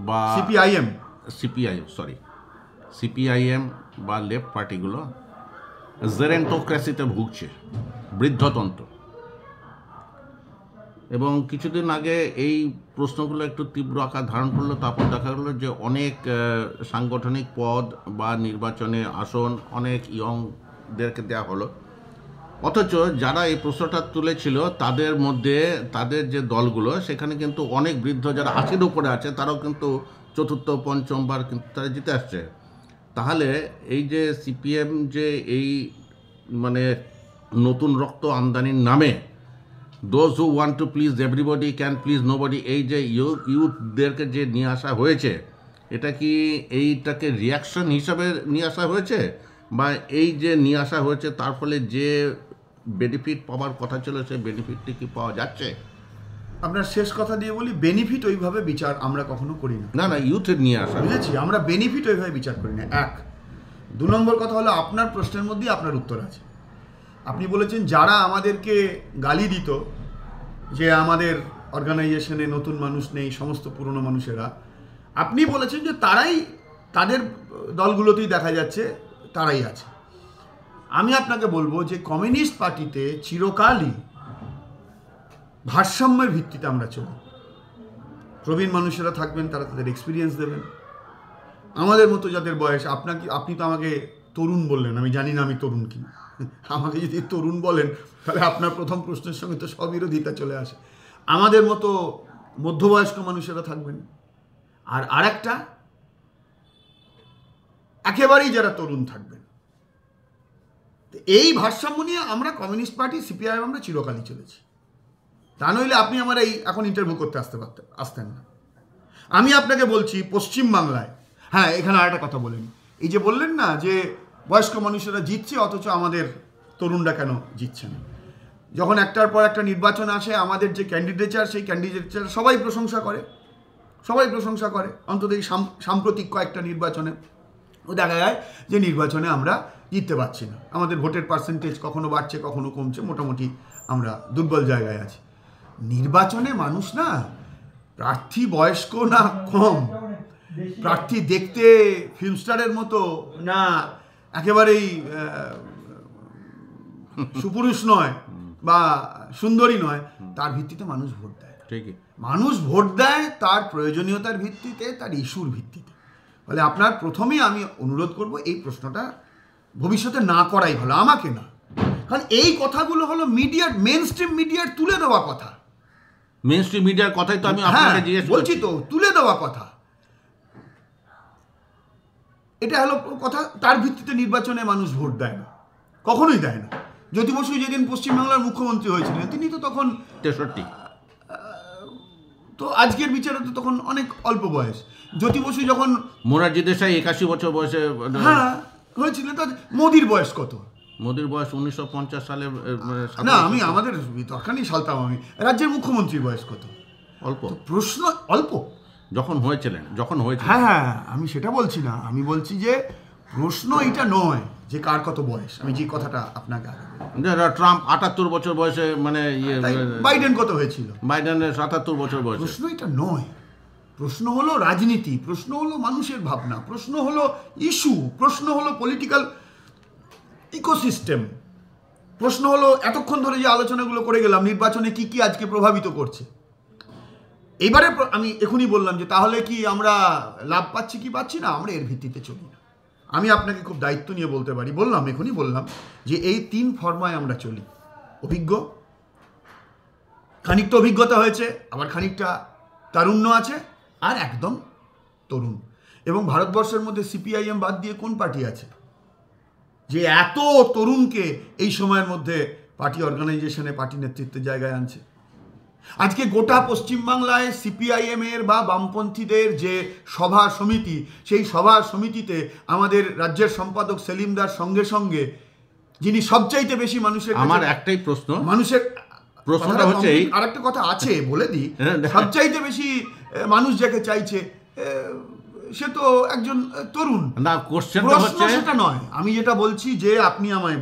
বা সিপিআইএম বা লেফট পার্টিগুলো জেরেন্টোক্রেসিতে ভুগছে, বৃদ্ধতন্ত্র। এবং কিছুদিন আগে এই প্রশ্নগুলো একটু তীব্র আকার ধারণ করলো, তারপর দেখা গেলো যে অনেক সাংগঠনিক পদ বা নির্বাচনে আসন অনেক ইয়ংদেরকে দেওয়া হলো, অথচ যারা এই প্রশ্নটা তুলেছিল তাদের মধ্যে তাদের যে দলগুলো, সেখানে কিন্তু অনেক বৃদ্ধ যারা 80-র উপরে আছে, তারাও কিন্তু চতুর্থ পঞ্চমবার কিন্তু তারা জিতে আসছে। তাহলে এই যে সিপিএম যে এই মানে নতুন রক্ত আমদানির নামে those who want to please everybody can please nobody, এই যে ইউথদেরকে যে নিয়ে আসা হয়েছে, এটা কি এইটাকে রিয়াকশন হিসাবে নিয়ে আসা হয়েছে, বা এই যে নিয়ে আসা হয়েছে তার ফলে যে বেনিফিট পাওয়ার কথা ছিল সেই বেনিফিটটি কি পাওয়া যাচ্ছে? আপনার শেষ কথা দিয়ে বলি, বেনিফিট ওইভাবে বিচার আমরা কখনো করি না। না, ইউথের নিয়ে আসা, বুঝেছি, আমরা বেনিফিট ওইভাবে বিচার করি না। 2 নম্বর কথা হলো, আপনার প্রশ্নের মধ্যেই আপনার উত্তর আছে। আপনি বলেছেন যারা আমাদেরকে গালি দিত যে আমাদের অর্গানাইজেশনে নতুন মানুষ নেই, সমস্ত পুরনো মানুষেরা, আপনি বলেছেন যে তারাই, তাদের দলগুলোতেই দেখা যাচ্ছে তারাই আছে। আমি আপনাকে বলবো যে কমিউনিস্ট পার্টিতে চিরকালই ভারসাম্যের ভিত্তিতে আমরা চলি। প্রবীণ মানুষেরা থাকবেন, তারা তাদের এক্সপিরিয়েন্স দেবেন। আমাদের মতো যাদের বয়স, আপনি তো আমাকে তরুণ বললেন, আমি জানি না আমি তরুণ কিনা। আমাকে যদি তরুণ বলেন তাহলে আপনার প্রথম প্রশ্নের সঙ্গে তো স্ববিরোধিতা চলে আসে। আমাদের মতো মধ্যবয়স্ক মানুষেরা থাকবেন, আর আরেকটা একেবারেই যারা তরুণ থাকবেন। এই ভারসাম্য নিয়ে আমরা কমিউনিস্ট পার্টি, সিপিআইএম আমরা চিরকালই চলেছি। তা নইলে আপনি আমার এই এখন ইন্টারভিউ করতে আসতেন না। আমি আপনাকে বলছি পশ্চিমবাংলায়, হ্যাঁ এখানে আরেকটা কথা বলেন, এই যে বললেন না যে বয়স্ক মানুষেরা জিতছে অথচ আমাদের তরুণরা কেন জিতছে না। যখন একটার পর একটা নির্বাচন আসে, আমাদের যে ক্যান্ডিডেচার, সেই ক্যান্ডিডেচার সবাই প্রশংসা করে, অন্তত এই সাম্প্রতিক কয়েকটা নির্বাচনে দেখা যায় যে নির্বাচনে আমরা জিততে পারছি না। আমাদের ভোটের পার্সেন্টেজ কখনো বাড়ছে, কখনো কমছে, মোটামুটি আমরা দুর্বল জায়গায় আছি। নির্বাচনে মানুষ না প্রার্থী বয়স্ক না কম, প্রার্থী দেখতে ফিল্ম স্টারের মতো না একেবারেই সুপুরুষ নয় বা সুন্দরী নয়, তার ভিত্তিতে মানুষ ভোট দেয়। ঠিকই, মানুষ ভোট দেয় তার প্রয়োজনীয়তার ভিত্তিতে, তার ইস্যুর ভিত্তিতে। ফলে আপনার প্রথমেই আমি অনুরোধ করব এই প্রশ্নটা ভবিষ্যতে না করাই ভালো, আমাকে না। কারণ এই কথাগুলো হলো মিডিয়ার, মেন স্ট্রিম মিডিয়ার তুলে দেওয়া কথা। মেইন স্ট্রিম মিডিয়ার কথাই তো আমি আপনাকে জিজ্ঞেস বলছি, তো তুলে দেওয়া কথা, এটা হলো কথা। তার ভিত্তিতে নির্বাচনে মানুষ ভোট দেয় না, কখনোই দেয় না। জ্যোতি বসু যেদিন পশ্চিমবাংলার মুখ্যমন্ত্রী হয়েছিলেন, তিনি তো তখন 63, তো আজকের বিচারে তো তখন অনেক অল্প বয়স। জ্যোতি বসু যখন মোরারজি দেশাই 81 বছর বয়সে হয়েছিলেন, তার মোদির বয়স কত? মোদির বয়স 1950 সালে। না, আমি আমাদের তরকারি সালতাম, আমি রাজ্যের মুখ্যমন্ত্রীর বয়স কত? অল্প। প্রশ্ন অল্প যখন হয়েছিলেন। হ্যাঁ, আমি সেটা বলছি না, আমি বলছি যে প্রশ্ন এটা নয়। যে কার কত বয়স, আমি যে কথাটা আপনাকে আগে বললাম। ট্রাম্প 78 বছর বয়সে, মানে তাই বাইডেন কত হয়েছিল? বাইডেনের 77 বছর বয়সে। প্রশ্ন এটা নয়, প্রশ্ন হলো রাজনীতি, প্রশ্ন হলো মানুষের ভাবনা, প্রশ্ন হলো ইস্যু, প্রশ্ন হলো পলিটিক্যাল ইকোসিস্টেম, প্রশ্ন হলো এতক্ষণ ধরে যে আলোচনাগুলো করে গেলাম নির্বাচনে কি কি আজকে প্রভাবিত করছে। এবারে আমি এখনই বললাম যে তাহলে কি আমরা লাভ পাচ্ছি কি পাচ্ছি না, আমরা এর ভিত্তিতে চলি না। আমি আপনাকে খুব দায়িত্ব নিয়ে বলতে পারি, এখনই বললাম যে এই 3 ফর্মায় আমরা চলি। অভিজ্ঞ, খানিকটা অভিজ্ঞতা হয়েছে, আবার খানিকটা তারুণ্য আছে, আর একদম তরুণ। এবং ভারতবর্ষের মধ্যে সিপিআইএম বাদ দিয়ে কোন পার্টি আছে যে এত তরুণকে এই সময়ের মধ্যে পার্টি অর্গানাইজেশনে, পার্টি নেতৃত্বের জায়গায় আনছে? আজকে গোটা পশ্চিমবাংলায় সিপিআইএম এর বা বামপন্থীদের যে সভা সমিতি, সেই সভা সমিতিতে আমাদের রাজ্যের সম্পাদক সেলিমদার সঙ্গে সঙ্গে যিনি সবচাইতে বেশি মানুষের, আমার একটাই প্রশ্ন, মানুষের প্রশ্নটা হচ্ছে এই, আরেকটা কথা আছে বলে দিই, সবচাইতে বেশি মানুষ যাকে চাইছে সে তো একজন তরুণ। না, কোশ্চেনটা হচ্ছে সেটা নয়, আমি যেটা বলছি যে আপনি আমায়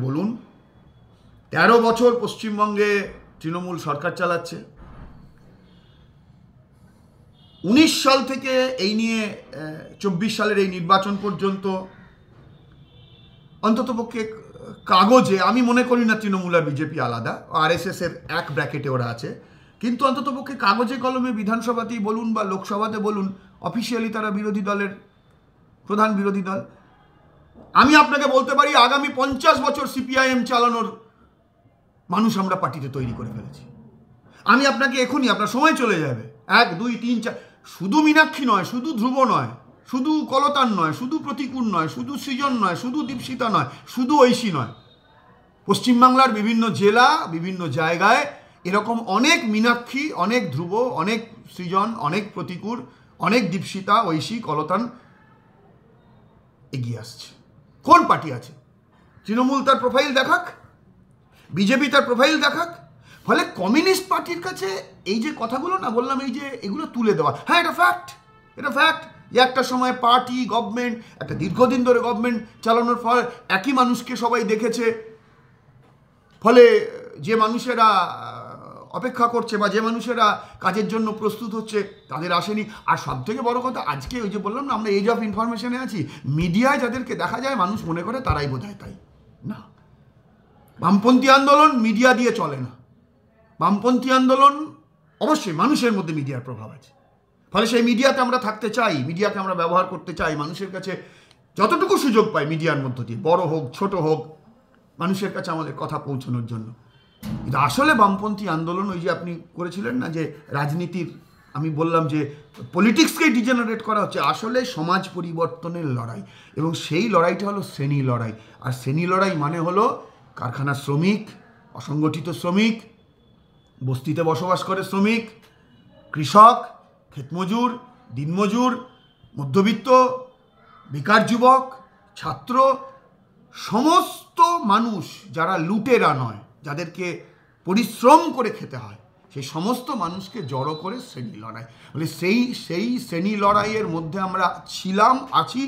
বলুন 13 বছর পশ্চিমবঙ্গে তৃণমূল সরকার চালাচ্ছে, 19 সাল থেকে এই নিয়ে 24 সালের এই নির্বাচন পর্যন্ত অন্ততপক্ষে কাগজে, আমি মনে করি না তৃণমূল আর বিজেপি আলাদা, আরএসএস এর এক ব্র্যাকেটে ওরা আছে, কিন্তু অন্ততপক্ষে কাগজে কলমে বিধানসভাতেই বলুন বা লোকসভাতে বলুন, অফিসিয়ালি তারা বিরোধী দলের প্রধান বিরোধী দল। আমি আপনাকে বলতে পারি আগামী 50 বছর সিপিআইএম চালানোর মানুষ আমরা পার্টিতে তৈরি করে ফেলেছি। আমি আপনাকে এখনই, আপনার সময় চলে যাবে, 1 2 3 4, শুধু মীনাক্ষী নয়, শুধু ধ্রুব নয়, শুধু কলতান নয়, শুধু প্রতিকূল নয়, শুধু সৃজন নয়, শুধু দীপশিতা নয়, শুধু ঐশী নয়, পশ্চিমবাংলার বিভিন্ন জেলা, বিভিন্ন জায়গায় এরকম অনেক মীনাক্ষী, অনেক ধ্রুব, অনেক সৃজন, অনেক প্রতিকূল, অনেক দীপশিতা, ঐশী, কলতান এগিয়ে আসছে। কোন পার্টি আছে? তৃণমূল তার প্রোফাইল দেখাক, বিজেপি তার প্রোফাইল দেখাক। ফলে কমিউনিস্ট পার্টির কাছে এই যে কথাগুলো না বললাম, এই যে এগুলো তুলে দেওয়া, হ্যাঁ এটা ফ্যাক্ট, যে একটা সময় পার্টি, গভর্নমেন্ট, একটা দীর্ঘদিন ধরে গভর্নমেন্ট চালানোর ফল একই মানুষকে সবাই দেখেছে, ফলে যে মানুষেরা অপেক্ষা করছে বা যে মানুষেরা কাজের জন্য প্রস্তুত হচ্ছে তাদের আসেনি। আর সব থেকে বড় কথা, আজকে ওই যে বললাম না আমরা এজ অফ ইনফরমেশনে আছি, মিডিয়ায় যাদেরকে দেখা যায় মানুষ মনে করে তারাই বোধহয় তাই না। বামপন্থী আন্দোলন মিডিয়া দিয়ে চলে না, বামপন্থী আন্দোলন অবশ্যই মানুষের মধ্যে মিডিয়ার প্রভাব আছে, ফলে সেই মিডিয়াতে আমরা থাকতে চাই, মিডিয়াকে আমরা ব্যবহার করতে চাই, মানুষের কাছে যতটুকু সুযোগ পাই মিডিয়ার মধ্য দিয়ে, বড় হোক ছোট হোক, মানুষের কাছে আমাদের কথা পৌঁছানোর জন্য। কিন্তু আসলে বামপন্থী আন্দোলন ওই যে আপনি করেছিলেন না যে রাজনীতির, আমি বললাম যে পলিটিক্সকে ডিজেনারেট করা হচ্ছে, আসলে সমাজ পরিবর্তনের লড়াই, এবং সেই লড়াইটা হলো শ্রেণী লড়াই। আর শ্রেণী লড়াই মানে হলো কারখানার শ্রমিক, অসংগঠিত শ্রমিক, বস্তিতে বসবাস করে শ্রমিক, কৃষক, ক্ষেতমজুর, দিনমজুর, মধ্যবিত্ত, বেকার যুবক, ছাত্র, সমস্ত মানুষ যারা লুটেরা নয়, যাদেরকে পরিশ্রম করে খেতে হয়, সেই সমস্ত মানুষকে জড়ো করে শ্রেণী লড়াই। বলে সেই শ্রেণী লড়াইয়ের মধ্যে আমরা ছিলাম, আছি,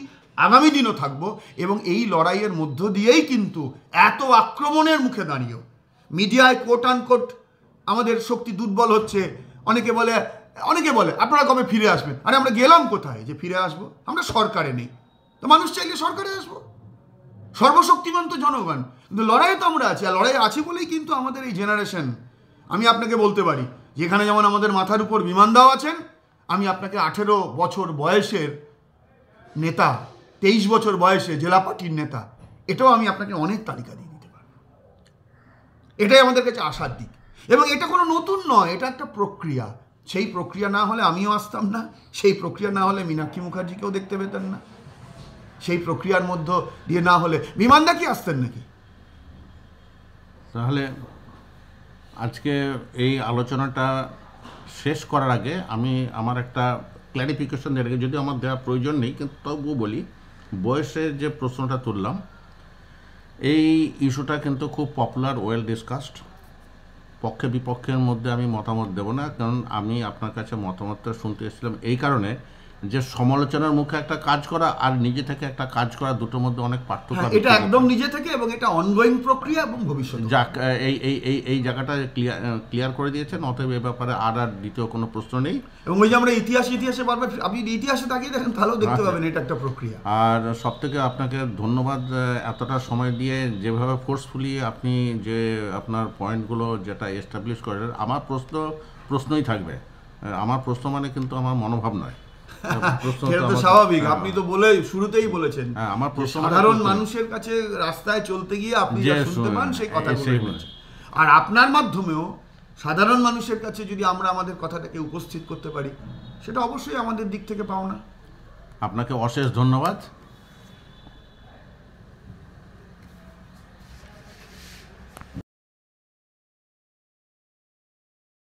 আগামী দিনও থাকবো। এবং এই লড়াইয়ের মধ্য দিয়েই কিন্তু এত আক্রমণের মুখে দাঁড়িয়েও মিডিয়ায় কোট আনকোট আমাদের শক্তি দুর্বল হচ্ছে। অনেকে বলে আপনারা কবে ফিরে আসবেন? আরে আমরা গেলাম কোথায় যে ফিরে আসবো? আমরা সরকারে নেই, তো মানুষ চাইলে সরকারে আসবো। সর্বশক্তিমান তো জনগণ, কিন্তু লড়াইয়ে তো আমরা আছি। আর লড়াই আছি বলেই কিন্তু আমাদের এই জেনারেশন, আমি আপনাকে বলতে পারি যেখানে যেমন আমাদের মাথার উপর বিমানদাও আছেন, আমি আপনাকে 18 বছর বয়সের নেতা, 23 বছর বয়সে জেলা পার্টির নেতা, এটাও আমি আপনাকে অনেক তালিকা দিয়ে দিতে পারব। এটাই আমাদের কাছে আশার দিক। এবং এটা কোনো নতুন নয়, এটা একটা প্রক্রিয়া। সেই প্রক্রিয়া না হলে আমিও আসতাম না, সেই প্রক্রিয়া না হলে মীনাক্ষী মুখার্জিকেও দেখতে পেতেন না, সেই প্রক্রিয়ার মধ্য দিয়ে না হলে বিমানদা কি আসতেন নাকি? তাহলে আজকে এই আলোচনাটা শেষ করার আগে আমি আমার একটা ক্ল্যারিফিকেশন দিয়ে রাখি, যদিও আমার দেওয়ার প্রয়োজন নেই, কিন্তু তবুও বলি, বয়সের যে প্রশ্নটা তুললাম, এই ইস্যুটা কিন্তু খুব পপুলার, ওয়েল ডিসকাসড। পক্ষে বিপক্ষের মধ্যে আমি মতামত দেব না, কারণ আমি আপনার কাছে মতামতটা শুনতে এসেছিলাম এই কারণে যে সমালোচনার মুখে একটা কাজ করা আর নিজে থেকে একটা কাজ করা দুটোর মধ্যে অনেক পার্থক্য হ্যাঁ, আমি এটা খুঁজে একদম নিজে থেকে, এবং এটা অনগোয়িং প্রক্রিয়া এবং ভবিষ্যতে। যাক, এই জায়গাটা ক্লিয়ার করে দিয়েছেন। অতএব এ ব্যাপারে আর দ্বিতীয় কোনো প্রশ্ন নেই। এবং ওই যে আমরা ইতিহাসে বারবার, আপনি ইতিহাসে তাকিয়ে দেখেন তাহলেও দেখতে আচ্ছা। পাবেন এটা একটা প্রক্রিয়া। আর সব থেকে আপনাকে ধন্যবাদ, এতটা সময় দিয়ে যেভাবে ফোর্সফুলি আপনি যে আপনার পয়েন্টগুলো যেটা এস্টাবলিশ করেন। আমার প্রশ্নই থাকবে। আমার প্রশ্ন মানে কিন্তু আমার মনোভাব নয়। প্রশ্ন সেটা তো আমার- স্বাভাবিক, হ্যাঁ। আপনি তো শুরুতেই বলেছেন হ্যাঁ, আমার যে প্রশ্ন সাধারণ মানে- মানুষের কাছে রাস্তায় চলতে গিয়ে আপনি যে যা শুনতে পান সেই কথাগুলো সেই- বলেছেন। আর আপনার মাধ্যমেও সাধারণ মানুষের কাছে যদি আমরা আমাদের কথাটাকে উপস্থিত করতে পারি, সেটা অবশ্যই আমাদের দিক থেকে পাওনা। আপনাকে অশেষ ধন্যবাদ।